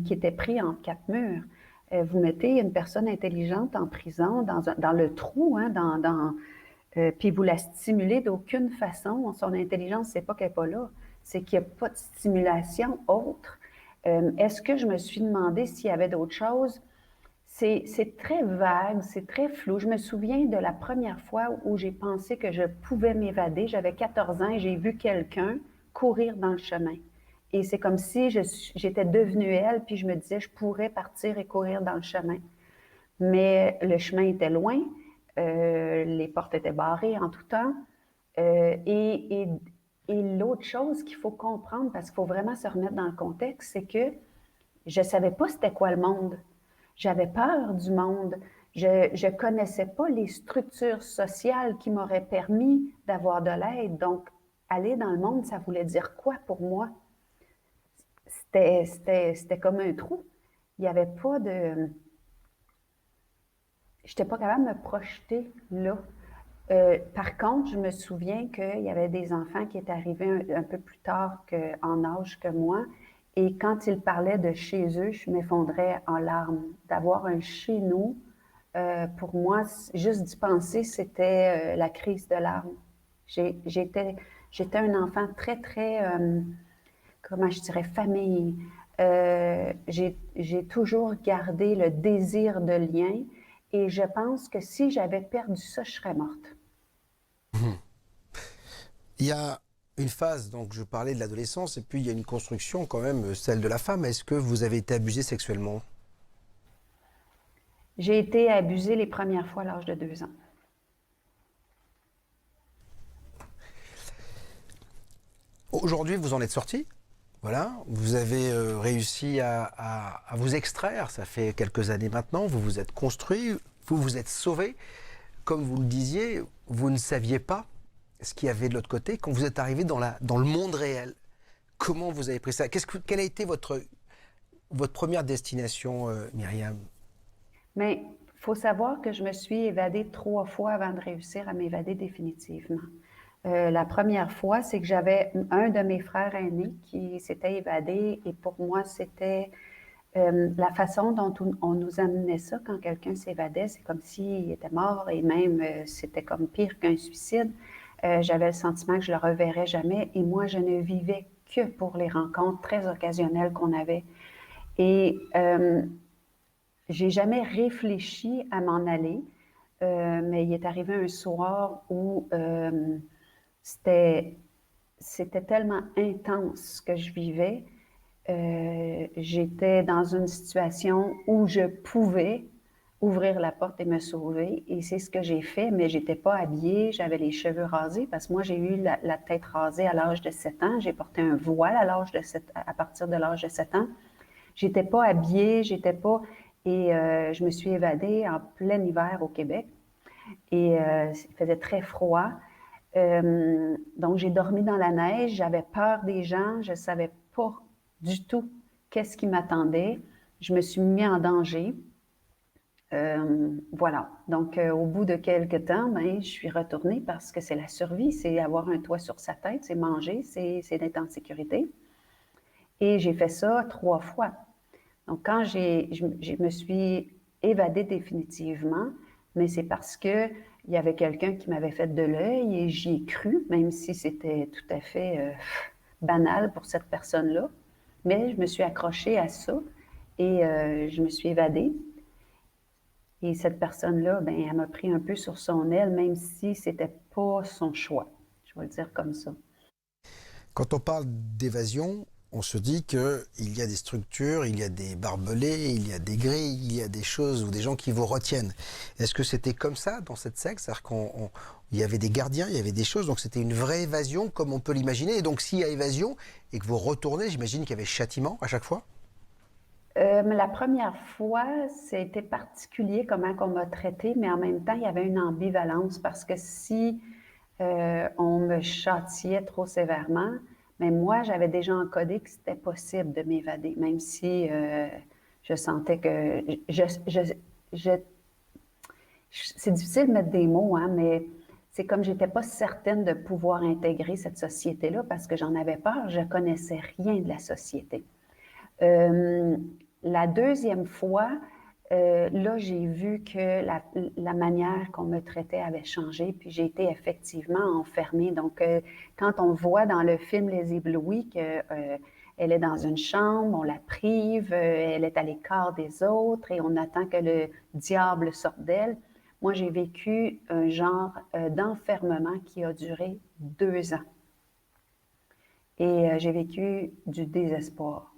qui était prise entre quatre murs. Vous mettez une personne intelligente en prison, dans le trou, hein, puis vous la stimulez d'aucune façon. Son intelligence, c'est pas qu'elle n'est pas là, c'est qu'il n'y a pas de stimulation autre. Est-ce que je me suis demandé s'il y avait d'autres choses? C'est très vague, c'est très flou. Je me souviens de la première fois où j'ai pensé que je pouvais m'évader. J'avais 14 ans et j'ai vu quelqu'un courir dans le chemin. Et c'est comme si j'étais devenue elle, puis je me disais, je pourrais partir et courir dans le chemin. Mais le chemin était loin, les portes étaient barrées en tout temps. Et l'autre chose qu'il faut comprendre, parce qu'il faut vraiment se remettre dans le contexte, c'est que je ne savais pas c'était quoi le monde. J'avais peur du monde. Je ne connaissais pas les structures sociales qui m'auraient permis d'avoir de l'aide. Donc, aller dans le monde, ça voulait dire quoi pour moi? C'était comme un trou. Il n'y avait pas de... Je n'étais pas capable de me projeter là. Par contre, je me souviens qu'il y avait des enfants qui étaient arrivés un peu plus tard en âge que moi. Et quand ils parlaient de chez eux, je m'effondrais en larmes. D'avoir un chez nous pour moi, juste d'y penser, c'était la crise de larmes. J'étais un enfant très, très, comment je dirais, famille. J'ai toujours gardé le désir de lien et je pense que si j'avais perdu ça, je serais morte. Il y a une phase, donc je parlais de l'adolescence, et puis il y a une construction quand même, celle de la femme. Est-ce que vous avez été abusée sexuellement? J'ai été abusée les premières fois à l'âge de 2 ans. Aujourd'hui, vous en êtes sorti. Voilà, vous avez réussi à vous extraire. Ça fait quelques années maintenant. Vous vous êtes construit, vous vous êtes sauvé. Comme vous le disiez, vous ne saviez pas ce qu'il y avait de l'autre côté quand vous êtes arrivé dans le monde réel. Comment vous avez pris ça? Quelle a été votre première destination, Myriam? Mais il faut savoir que je me suis évadée 3 fois avant de réussir à m'évader définitivement. La première fois, c'est que j'avais un de mes frères aînés qui s'était évadé et pour moi, c'était la façon dont on nous amenait ça quand quelqu'un s'évadait, c'est comme s'il était mort et même c'était comme pire qu'un suicide. J'avais le sentiment que je le reverrais jamais et moi, je ne vivais que pour les rencontres très occasionnelles qu'on avait. Et j'ai jamais réfléchi à m'en aller, mais il est arrivé un soir où c'était tellement intense ce que je vivais. J'étais dans une situation où je pouvais ouvrir la porte et me sauver. Et c'est ce que j'ai fait, mais je n'étais pas habillée, j'avais les cheveux rasés parce que moi, j'ai eu la tête rasée à l'âge de 7 ans. J'ai porté un voile à partir de l'âge de 7 ans. J'étais pas habillée, j'étais pas... Et je me suis évadée en plein hiver au Québec. Et il faisait très froid. Donc, j'ai dormi dans la neige, j'avais peur des gens, je ne savais pas du tout qu'est-ce qui m'attendait. Je me suis mis en danger. Voilà. Donc, au bout de quelques temps, ben, je suis retournée parce que c'est la survie, c'est avoir un toit sur sa tête, c'est manger, c'est d'être en sécurité. Et j'ai fait ça 3 fois. Donc, quand je me suis évadée définitivement, mais c'est parce qu'il y avait quelqu'un qui m'avait fait de l'œil et j'y ai cru, même si c'était tout à fait banal pour cette personne-là. Mais je me suis accrochée à ça et je me suis évadée. Et cette personne-là, ben, elle m'a pris un peu sur son aile, même si ce n'était pas son choix. Je vais le dire comme ça. Quand on parle d'évasion, on se dit qu'il y a des structures, il y a des barbelés, il y a des grilles, il y a des choses ou des gens qui vous retiennent. Est-ce que c'était comme ça dans cette secte? C'est-à-dire qu'il y avait des gardiens, il y avait des choses, donc c'était une vraie évasion comme on peut l'imaginer. Et donc s'il y a évasion et que vous retournez, j'imagine qu'il y avait châtiment à chaque fois? La première fois, c'était particulier comment on m'a traité, mais en même temps, il y avait une ambivalence parce que si on me châtiait trop sévèrement, mais moi, j'avais déjà encodé que c'était possible de m'évader, même si je sentais que... c'est difficile de mettre des mots, hein, mais c'est comme j'étais pas certaine de pouvoir intégrer cette société-là parce que j'en avais peur, je connaissais rien de la société. La deuxième fois, là, j'ai vu que la manière qu'on me traitait avait changé, puis j'ai été effectivement enfermée. Donc, quand on voit dans le film Les Éblouis qu'elle est dans une chambre, on la prive, elle est à l'écart des autres et on attend que le diable sorte d'elle, moi, j'ai vécu un genre d'enfermement qui a duré 2 ans. Et j'ai vécu du désespoir.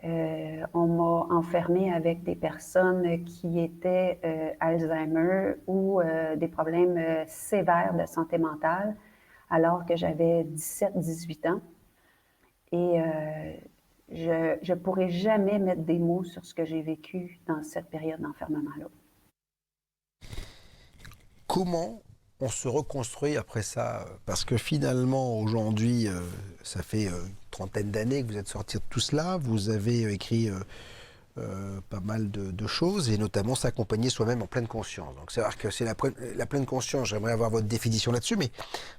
On m'a enfermée avec des personnes qui étaient Alzheimer ou des problèmes sévères de santé mentale alors que j'avais 17-18 ans. Et je ne pourrai jamais mettre des mots sur ce que j'ai vécu dans cette période d'enfermement-là. Comment on se reconstruit après ça? Parce que finalement, aujourd'hui, ça fait une trentaine d'années que vous êtes sorti de tout cela. Vous avez écrit pas mal de choses, et notamment s'accompagner soi-même en pleine conscience. Donc c'est vrai que c'est la pleine conscience, j'aimerais avoir votre définition là-dessus, mais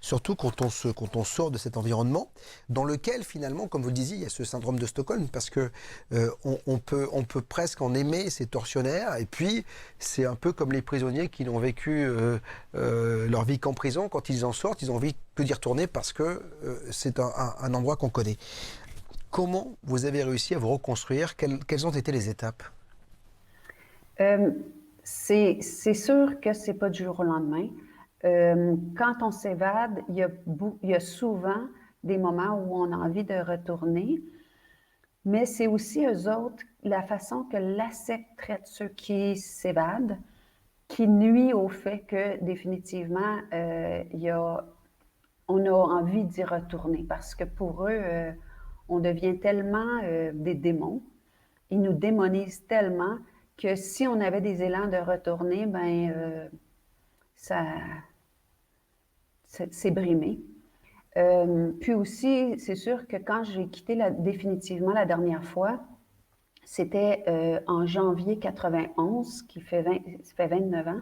surtout quand on sort de cet environnement dans lequel finalement, comme vous le disiez, il y a ce syndrome de Stockholm, parce que on peut presque en aimer ces tortionnaires, et puis c'est un peu comme les prisonniers qui n'ont vécu leur vie qu'en prison. Quand ils en sortent, ils ont envie que d'y retourner parce que c'est un endroit qu'on connaît. Comment vous avez réussi à vous reconstruire? Quelles ont été les étapes? C'est sûr que c'est pas du jour au lendemain. Quand on s'évade, il y a souvent des moments où on a envie de retourner, mais c'est aussi eux autres, la façon que l'ASEC traite ceux qui s'évadent, qui nuit au fait que définitivement, on a envie d'y retourner, parce que pour eux, on devient tellement des démons, ils nous démonisent tellement que si on avait des élans de retourner, c'est brimé. Puis aussi, c'est sûr que quand j'ai quitté définitivement la dernière fois, c'était en janvier 91, ça fait 29 ans.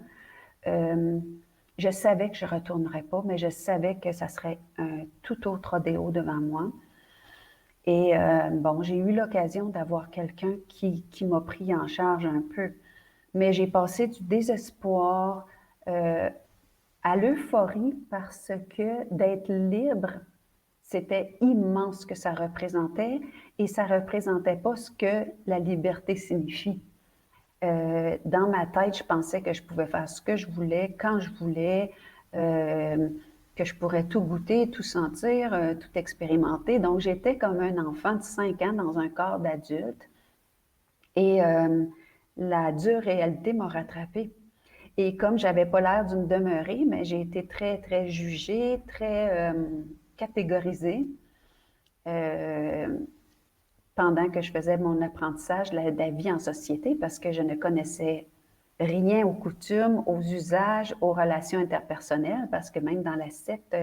Je savais que je ne retournerais pas, mais je savais que ça serait un tout autre rodéo devant moi. Et j'ai eu l'occasion d'avoir quelqu'un qui m'a pris en charge un peu. Mais j'ai passé du désespoir à l'euphorie, parce que d'être libre, c'était immense ce que ça représentait, et ça ne représentait pas ce que la liberté signifie. Dans ma tête, je pensais que je pouvais faire ce que je voulais, quand je voulais, que je pourrais tout goûter, tout sentir, tout expérimenter. Donc, j'étais comme un enfant de 5 ans dans un corps d'adulte. Et la dure réalité m'a rattrapée. Et comme je n'avais pas l'air d'une demeurée, mais j'ai été très, très jugée, très catégorisée pendant que je faisais mon apprentissage de la vie en société, parce que je ne connaissais rien aux coutumes, aux usages, aux relations interpersonnelles, parce que même dans la secte,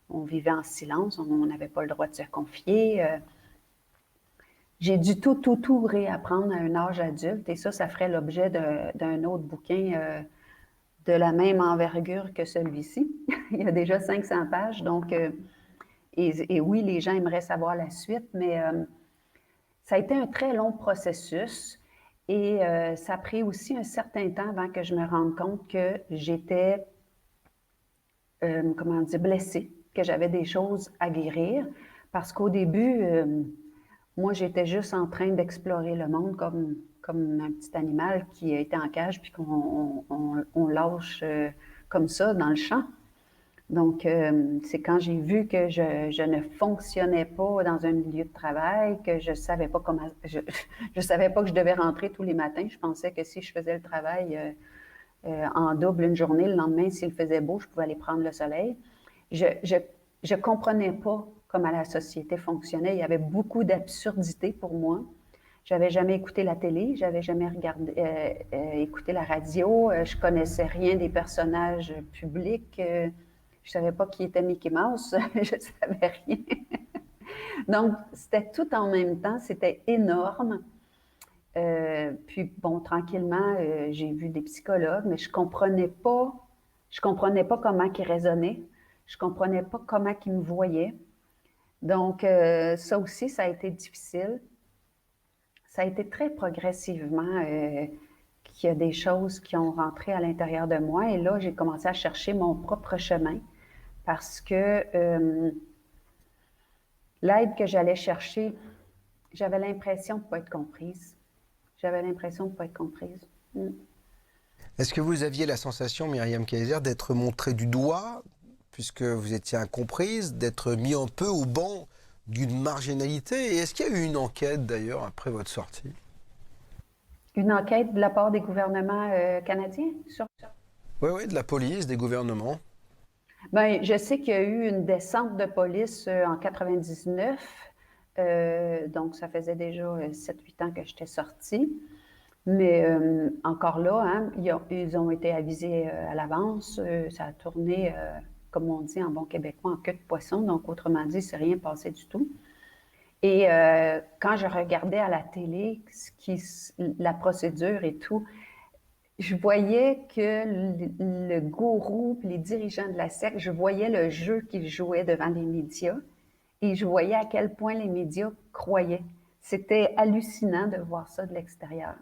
on vivait en silence, on n'avait pas le droit de se confier. J'ai dû tout réapprendre à un âge adulte, et ça ferait l'objet d'un autre bouquin de la même envergure que celui-ci. Il y a déjà 500 pages, donc, et oui, les gens aimeraient savoir la suite, mais ça a été un très long processus. Et ça a pris aussi un certain temps avant que je me rende compte que j'étais, blessée, que j'avais des choses à guérir. Parce qu'au début, moi, j'étais juste en train d'explorer le monde comme un petit animal qui était en cage, puis qu'on lâche comme ça dans le champ. Donc, c'est quand j'ai vu que je ne fonctionnais pas dans un milieu de travail, que je savais pas comment, je savais pas que je devais rentrer tous les matins. Je pensais que si je faisais le travail en double une journée, le lendemain, s'il faisait beau, je pouvais aller prendre le soleil. Je comprenais pas comment la société fonctionnait. Il y avait beaucoup d'absurdités pour moi. J'avais jamais écouté la télé, j'avais jamais écouté la radio, je connaissais rien des personnages publics. Je savais pas qui était Mickey Mouse, je savais rien. Donc, c'était tout en même temps, c'était énorme. Puis, bon, tranquillement, j'ai vu des psychologues, mais je comprenais pas comment ils raisonnaient. Je comprenais pas comment ils me voyaient. Donc, ça aussi, ça a été difficile. Ça a été très progressivement qu'il y a des choses qui ont rentré à l'intérieur de moi. Et là, j'ai commencé à chercher mon propre chemin, parce que l'aide que j'allais chercher, j'avais l'impression de ne pas être comprise. Est-ce que vous aviez la sensation, Myriam Kayser, d'être montrée du doigt, puisque vous étiez incomprise, d'être mis un peu au banc d'une marginalité? Et est-ce qu'il y a eu une enquête, d'ailleurs, après votre sortie? Une enquête de la part des gouvernements canadiens sur ça? Oui, de la police, des gouvernements. Bien, je sais qu'il y a eu une descente de police en 99, donc ça faisait déjà 7-8 ans que j'étais sortie. Mais encore là, hein, ils ont été avisés à l'avance, ça a tourné, comme on dit en bon québécois, en queue de poisson, donc autrement dit, c'est rien passé du tout. Et quand je regardais à la télé la procédure et tout, je voyais que le gourou, les dirigeants de la secte, je voyais le jeu qu'ils jouaient devant les médias et je voyais à quel point les médias croyaient. C'était hallucinant de voir ça de l'extérieur.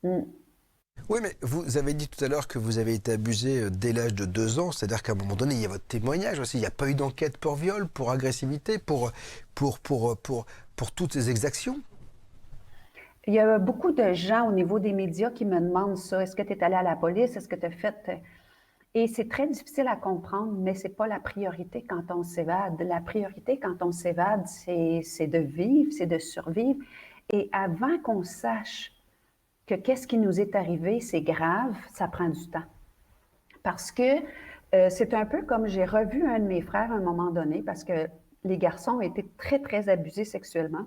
Oui, mais vous avez dit tout à l'heure que vous avez été abusé dès l'âge de 2 ans, c'est-à-dire qu'à un moment donné, il y a votre témoignage aussi. Il n'y a pas eu d'enquête pour viol, pour agressivité, pour toutes ces exactions. Il y a beaucoup de gens au niveau des médias qui me demandent ça. Est-ce que tu es allé à la police? Est-ce que tu as fait... Et c'est très difficile à comprendre, mais ce n'est pas la priorité quand on s'évade. La priorité quand on s'évade, c'est de vivre, c'est de survivre. Et avant qu'on sache que qu'est-ce qui nous est arrivé, c'est grave, ça prend du temps. Parce que c'est un peu comme j'ai revu un de mes frères à un moment donné, parce que les garçons ont été très, très abusés sexuellement.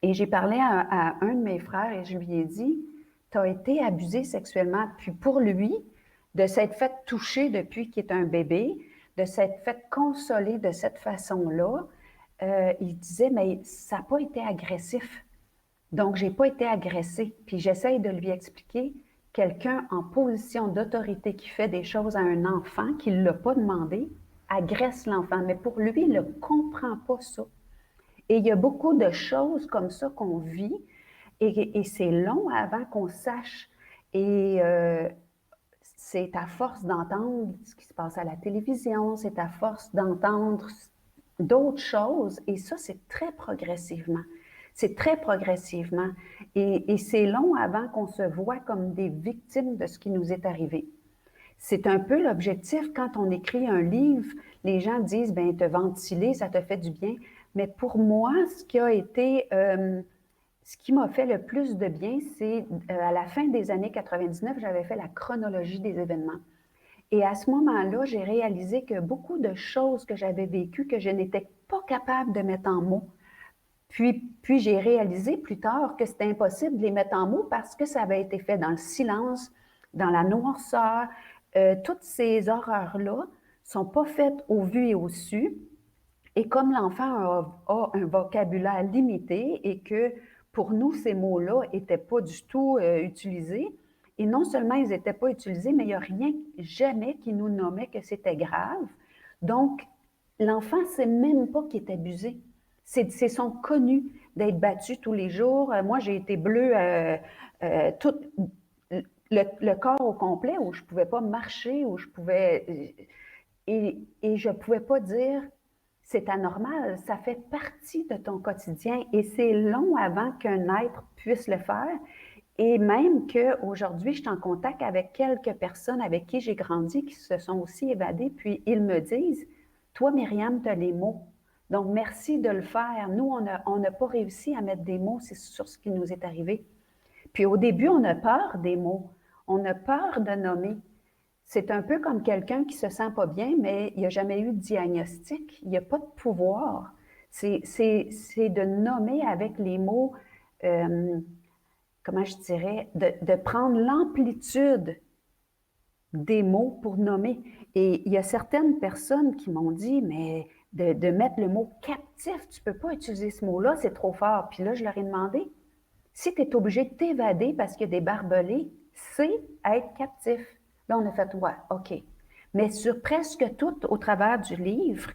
Et j'ai parlé à un de mes frères et je lui ai dit, tu as été abusé sexuellement. Puis pour lui, de s'être fait toucher depuis qu'il est un bébé, de s'être fait consoler de cette façon-là, il disait, mais ça n'a pas été agressif. Donc, je n'ai pas été agressée. Puis j'essaye de lui expliquer, quelqu'un en position d'autorité qui fait des choses à un enfant, qui ne l'a pas demandé, agresse l'enfant. Mais pour lui, il ne comprend pas ça. Et il y a beaucoup de choses comme ça qu'on vit et c'est long avant qu'on sache. Et c'est à force d'entendre ce qui se passe à la télévision, c'est à force d'entendre d'autres choses. Et ça, c'est très progressivement. C'est très progressivement. Et c'est long avant qu'on se voit comme des victimes de ce qui nous est arrivé. C'est un peu l'objectif quand on écrit un livre. Les gens disent, bien, te ventiler, ça te fait du bien. Mais pour moi, ce qui m'a fait le plus de bien, c'est à la fin des années 99, j'avais fait la chronologie des événements. Et à ce moment-là, j'ai réalisé que beaucoup de choses que j'avais vécues, que je n'étais pas capable de mettre en mots. Puis j'ai réalisé plus tard que c'était impossible de les mettre en mots parce que ça avait été fait dans le silence, dans la noirceur. Toutes ces horreurs-là ne sont pas faites au vu et au su. Et comme l'enfant a un vocabulaire limité et que pour nous, ces mots-là n'étaient pas du tout utilisés, et non seulement ils n'étaient pas utilisés, mais il n'y a rien, jamais, qui nous nommait que c'était grave. Donc, l'enfant ne sait même pas qu'il est abusé. C'est son connu d'être battu tous les jours. Moi, j'ai été bleue tout le corps au complet, où je ne pouvais pas marcher, où je pouvais... Et je ne pouvais pas dire... C'est anormal, ça fait partie de ton quotidien et c'est long avant qu'un être puisse le faire. Et même qu'aujourd'hui, je suis en contact avec quelques personnes avec qui j'ai grandi qui se sont aussi évadées, puis ils me disent, toi, Myriam, tu as les mots. Donc, merci de le faire. Nous, on n'a pas réussi à mettre des mots sur ce qui nous est arrivé. Puis au début, on a peur des mots. On a peur de nommer. C'est un peu comme quelqu'un qui ne se sent pas bien, mais il n'y a jamais eu de diagnostic. Il n'y a pas de pouvoir. C'est de nommer avec les mots, comment je dirais, de prendre l'amplitude des mots pour nommer. Et il y a certaines personnes qui m'ont dit, mais de mettre le mot captif, tu ne peux pas utiliser ce mot-là, c'est trop fort. Puis là, je leur ai demandé, si tu es obligé de t'évader parce qu'il y a des barbelés, c'est être captif. Là, on a fait, ouais, OK. Mais sur presque tout, au travers du livre,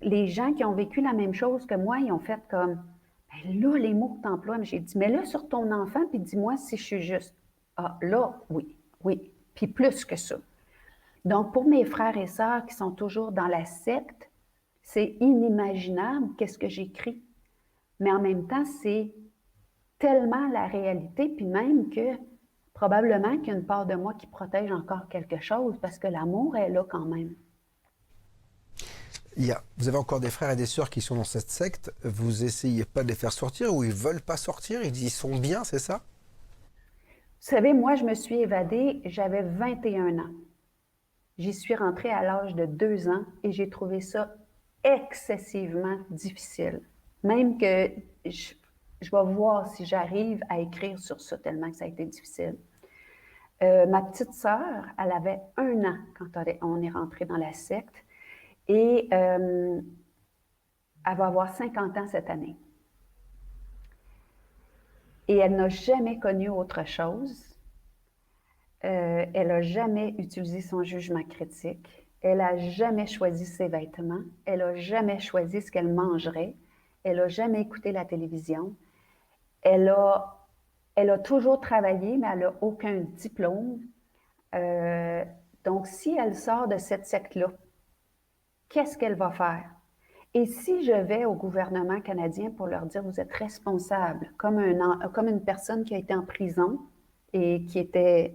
les gens qui ont vécu la même chose que moi, ils ont fait comme, ben là, les mots que tu emploies, j'ai dit, mais là, sur ton enfant, puis dis-moi si je suis juste. Ah, là, oui, oui. Puis plus que ça. Donc, pour mes frères et sœurs qui sont toujours dans la secte, c'est inimaginable qu'est-ce que j'écris. Mais en même temps, c'est tellement la réalité, puis même que probablement qu'il y a une part de moi qui protège encore quelque chose parce que l'amour est là quand même. Vous avez encore des frères et des sœurs qui sont dans cette secte. Vous essayez pas de les faire sortir ou ils veulent pas sortir? Ils sont bien, c'est ça? Vous savez, moi, je me suis évadée, j'avais 21 ans. J'y suis rentrée à l'âge de 2 ans et j'ai trouvé ça excessivement difficile. Même que je vais voir si j'arrive à écrire sur ça, tellement que ça a été difficile. Ma petite sœur, elle avait 1 an quand on est rentré dans la secte et elle va avoir 50 ans cette année. Et elle n'a jamais connu autre chose. Elle n'a jamais utilisé son jugement critique. Elle n'a jamais choisi ses vêtements. Elle n'a jamais choisi ce qu'elle mangerait. Elle n'a jamais écouté la télévision. Elle a toujours travaillé, mais elle n'a aucun diplôme. Donc, si elle sort de cette secte-là, qu'est-ce qu'elle va faire? Et si je vais au gouvernement canadien pour leur dire, vous êtes responsable, comme une personne qui a été en prison et qui était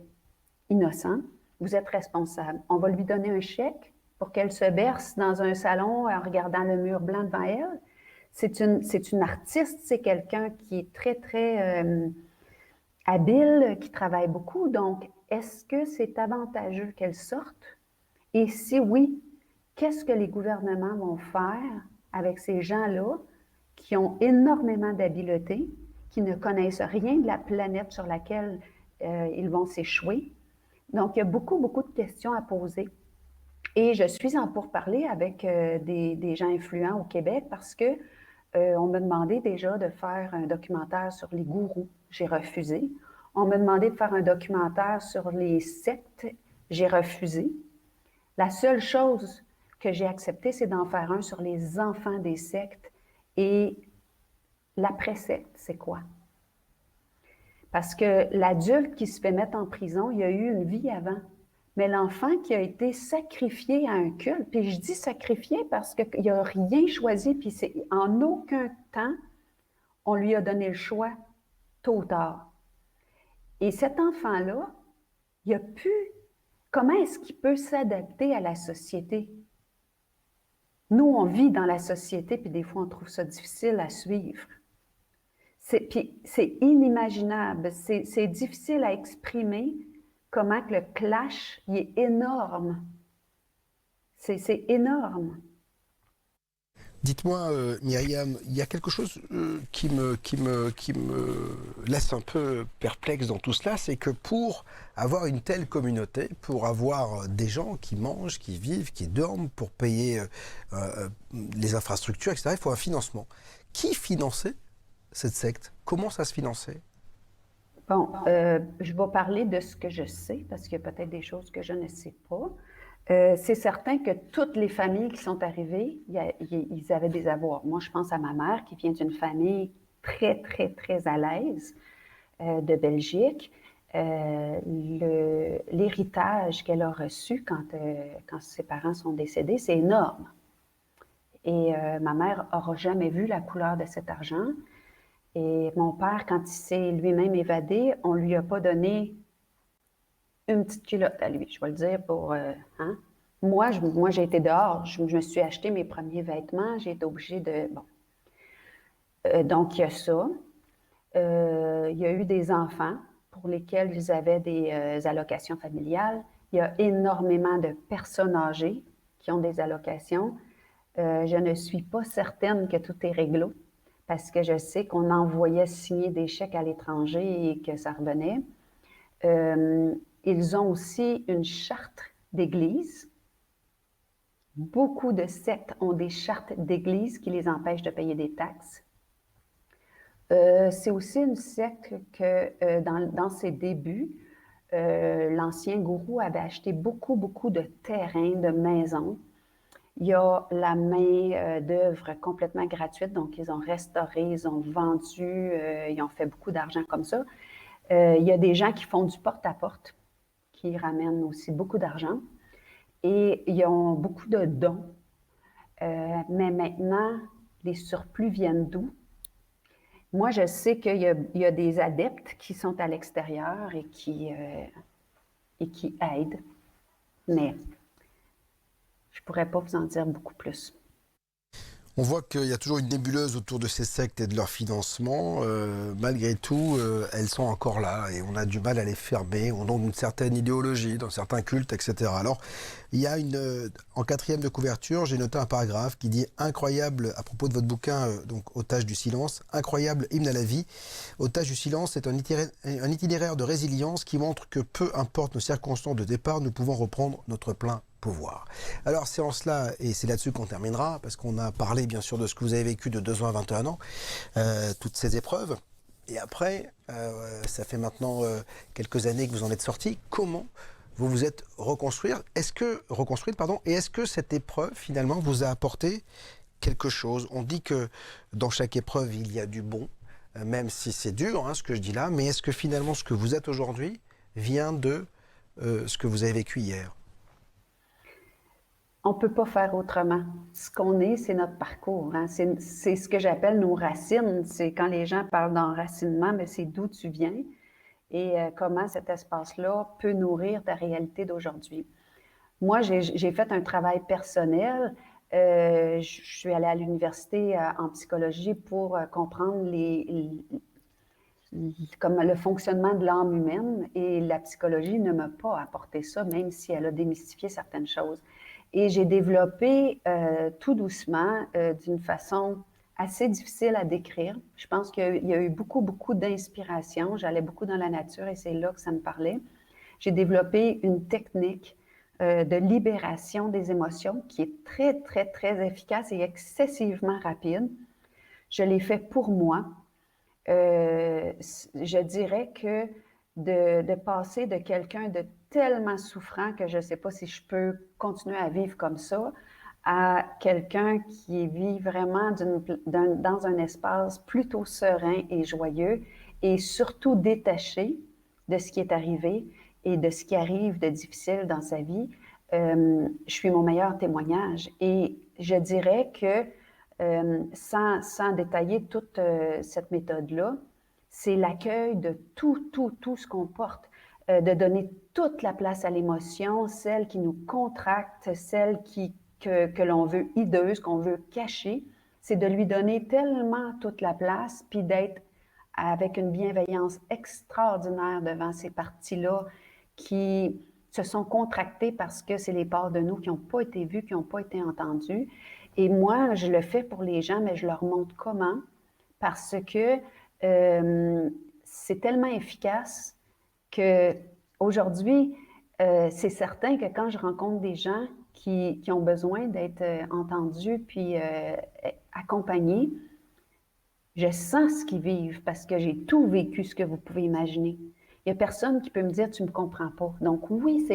innocent, vous êtes responsable. On va lui donner un chèque pour qu'elle se berce dans un salon en regardant le mur blanc devant elle. C'est une artiste, c'est quelqu'un qui est très, très habile, qui travaille beaucoup. Donc, est-ce que c'est avantageux qu'elle sorte? Et si oui, qu'est-ce que les gouvernements vont faire avec ces gens-là qui ont énormément d'habileté, qui ne connaissent rien de la planète sur laquelle ils vont s'échouer? Donc, il y a beaucoup, beaucoup de questions à poser. Et je suis en pourparlers avec des gens influents au Québec parce que on m'a demandé déjà de faire un documentaire sur les gourous. J'ai refusé. On m'a demandé de faire un documentaire sur les sectes. J'ai refusé. La seule chose que j'ai accepté, c'est d'en faire un sur les enfants des sectes. Et l'après-secte, c'est quoi? Parce que l'adulte qui se fait mettre en prison, il a eu une vie avant. Mais l'enfant qui a été sacrifié à un culte, puis je dis sacrifié parce qu'il n'a rien choisi, puis en aucun temps, on lui a donné le choix, tôt ou tard. Et cet enfant-là, il a pu... Comment est-ce qu'il peut s'adapter à la société? Nous, on vit dans la société, puis des fois, on trouve ça difficile à suivre. C'est inimaginable, c'est difficile à exprimer comment que le clash, il est énorme. C'est énorme. Dites-moi, Myriam, il y a quelque chose qui me laisse un peu perplexe dans tout cela, c'est que pour avoir une telle communauté, pour avoir des gens qui mangent, qui vivent, qui dorment, pour payer les infrastructures, etc., il faut un financement. Qui finançait cette secte? Comment ça se finançait? Bon, je vais parler de ce que je sais, parce qu'il y a peut-être des choses que je ne sais pas. C'est certain que toutes les familles qui sont arrivées, ils avaient des avoirs. Moi, je pense à ma mère qui vient d'une famille très, très, très à l'aise de Belgique. L'héritage qu'elle a reçu quand ses parents sont décédés, c'est énorme. Et ma mère n'aura jamais vu la couleur de cet argent. Et mon père, quand il s'est lui-même évadé, on ne lui a pas donné une petite culotte à lui, je vais le dire pour... Moi, j'ai été dehors, je me suis acheté mes premiers vêtements, j'ai été obligée de... Bon. Donc, il y a ça. Il y a eu des enfants pour lesquels ils avaient des allocations familiales. Il y a énormément de personnes âgées qui ont des allocations. Je ne suis pas certaine que tout est réglo, parce que je sais qu'on envoyait signer des chèques à l'étranger et que ça revenait. Ils ont aussi une charte d'église. Beaucoup de sectes ont des chartes d'église qui les empêchent de payer des taxes. C'est aussi une secte que dans ses débuts, l'ancien gourou avait acheté beaucoup, beaucoup de terrains, de maisons. Il y a la main d'œuvre complètement gratuite, donc ils ont restauré, ils ont vendu, ils ont fait beaucoup d'argent comme ça. Il y a des gens qui font du porte-à-porte, qui ramènent aussi beaucoup d'argent. Et ils ont beaucoup de dons. Mais maintenant, les surplus viennent d'où? Moi, je sais qu'il y a des adeptes qui sont à l'extérieur et qui aident. Mais je ne pourrais pas vous en dire beaucoup plus. On voit qu'il y a toujours une nébuleuse autour de ces sectes et de leur financement. Malgré tout, elles sont encore là et on a du mal à les fermer au nom d'une certaine idéologie, dans certains cultes, etc. Alors, il y a en 4e de couverture, j'ai noté un paragraphe qui dit « Incroyable » à propos de votre bouquin, donc Otage du silence, « Incroyable hymne à la vie ». Otage du silence est un itinéraire de résilience qui montre que peu importe nos circonstances de départ, nous pouvons reprendre notre plein pouvoir. Alors c'est en cela, et c'est là-dessus qu'on terminera, parce qu'on a parlé bien sûr de ce que vous avez vécu de 2 ans à 21 ans, toutes ces épreuves, Et après, ça fait maintenant quelques années que vous en êtes sorti. Comment vous vous êtes reconstruite, et est-ce que cette épreuve, finalement, vous a apporté quelque chose? On dit que dans chaque épreuve, il y a du bon, même si c'est dur, ce que je dis là, mais est-ce que finalement, ce que vous êtes aujourd'hui vient de ce que vous avez vécu hier? On ne peut pas faire autrement. Ce qu'on est, c'est notre parcours. C'est ce que j'appelle nos racines. C'est quand les gens parlent d'enracinement, mais c'est d'où tu viens et comment cet espace-là peut nourrir ta réalité d'aujourd'hui. Moi, j'ai fait un travail personnel. Je suis allée à l'université en psychologie pour comprendre comme le fonctionnement de l'âme humaine, et la psychologie ne m'a pas apporté ça, même si elle a démystifié certaines choses. Et j'ai développé tout doucement, d'une façon assez difficile à décrire. Je pense qu'il y a eu beaucoup, beaucoup d'inspiration. J'allais beaucoup dans la nature et c'est là que ça me parlait. J'ai développé une technique de libération des émotions qui est très, très, très efficace et excessivement rapide. Je l'ai fait pour moi. Je dirais que de passer de quelqu'un de tellement souffrant que je ne sais pas si je peux continuer à vivre comme ça, à quelqu'un qui vit vraiment dans un espace plutôt serein et joyeux et surtout détaché de ce qui est arrivé et de ce qui arrive de difficile dans sa vie, je suis mon meilleur témoignage. Et je dirais que, sans détailler toute cette méthode-là, c'est l'accueil de tout ce qu'on porte, de donner toute la place à l'émotion, celle qui nous contracte, celle que l'on veut hideuse, qu'on veut cacher. C'est de lui donner tellement toute la place, puis d'être avec une bienveillance extraordinaire devant ces parties-là qui se sont contractées parce que c'est les parts de nous qui n'ont pas été vues, qui n'ont pas été entendues. Et moi, je le fais pour les gens, mais je leur montre comment, parce que c'est tellement efficace qu'aujourd'hui, c'est certain que quand je rencontre des gens qui ont besoin d'être entendus puis accompagnés, je sens ce qu'ils vivent parce que j'ai tout vécu, ce que vous pouvez imaginer. Il n'y a personne qui peut me dire « tu ne me comprends pas ». Donc oui,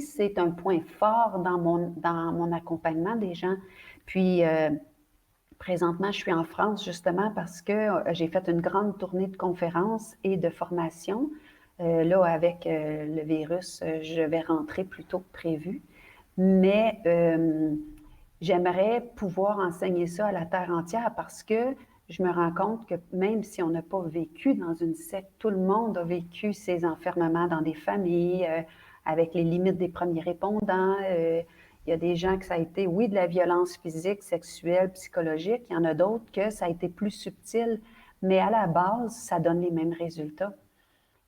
c'est un point fort dans mon accompagnement des gens. Puis présentement, je suis en France justement parce que j'ai fait une grande tournée de conférences et de formations. Là, avec le virus, je vais rentrer plus tôt que prévu. Mais j'aimerais pouvoir enseigner ça à la terre entière parce que je me rends compte que même si on n'a pas vécu dans une secte, tout le monde a vécu ces enfermements dans des familles, avec les limites des premiers répondants. Il y a des gens que ça a été, oui, de la violence physique, sexuelle, psychologique. Il y en a d'autres que ça a été plus subtil. Mais à la base, ça donne les mêmes résultats.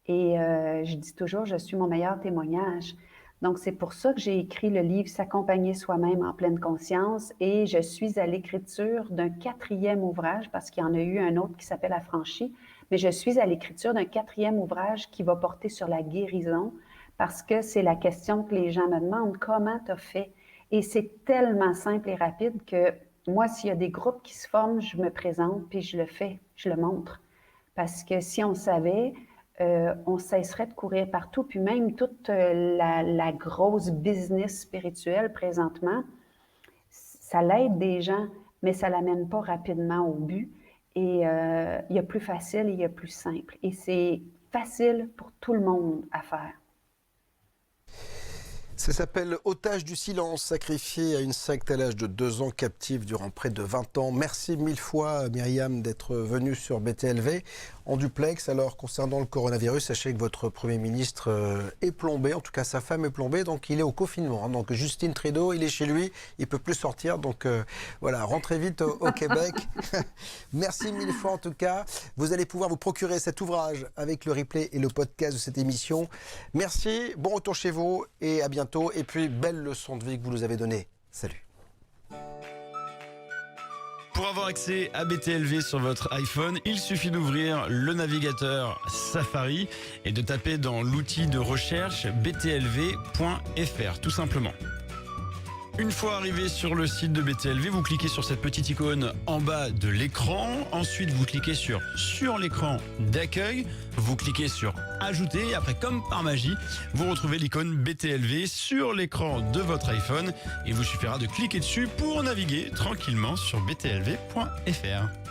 Et je dis toujours, je suis mon meilleur témoignage. Donc, c'est pour ça que j'ai écrit le livre « S'accompagner soi-même en pleine conscience » et je suis à l'écriture d'un 4e ouvrage, parce qu'il y en a eu un autre qui s'appelle « Affranchi », mais je suis à l'écriture d'un 4e ouvrage qui va porter sur la guérison, parce que c'est la question que les gens me demandent, comment tu as fait? Et c'est tellement simple et rapide que moi, s'il y a des groupes qui se forment, je me présente, puis je le fais, je le montre. Parce que si on savait... on cesserait de courir partout, puis même toute la grosse business spirituelle présentement, ça l'aide des gens, mais ça ne l'amène pas rapidement au but. Et il y a plus facile et il y a plus simple. Et c'est facile pour tout le monde à faire. Ça s'appelle « Otage du silence », sacrifié à une secte à l'âge de 2 ans, captive durant près de 20 ans. Merci 1000 fois, Myriam, d'être venue sur BTLV en duplex. Alors, concernant le coronavirus, sachez que votre Premier ministre est plombé, en tout cas sa femme est plombée, donc il est au confinement. Donc Justin Trudeau, il est chez lui, il ne peut plus sortir, donc voilà, rentrez vite au Québec. Merci 1000 fois en tout cas. Vous allez pouvoir vous procurer cet ouvrage avec le replay et le podcast de cette émission. Merci, bon retour chez vous et à bientôt. Et puis, belle leçon de vie que vous nous avez donnée. Salut. Pour avoir accès à BTLV sur votre iPhone, il suffit d'ouvrir le navigateur Safari et de taper dans l'outil de recherche btlv.fr, tout simplement. Une fois arrivé sur le site de BTLV, vous cliquez sur cette petite icône en bas de l'écran. Ensuite, vous cliquez sur l'écran d'accueil. Vous cliquez sur ajouter. Et après, comme par magie, vous retrouvez l'icône BTLV sur l'écran de votre iPhone. Il vous suffira de cliquer dessus pour naviguer tranquillement sur btlv.fr.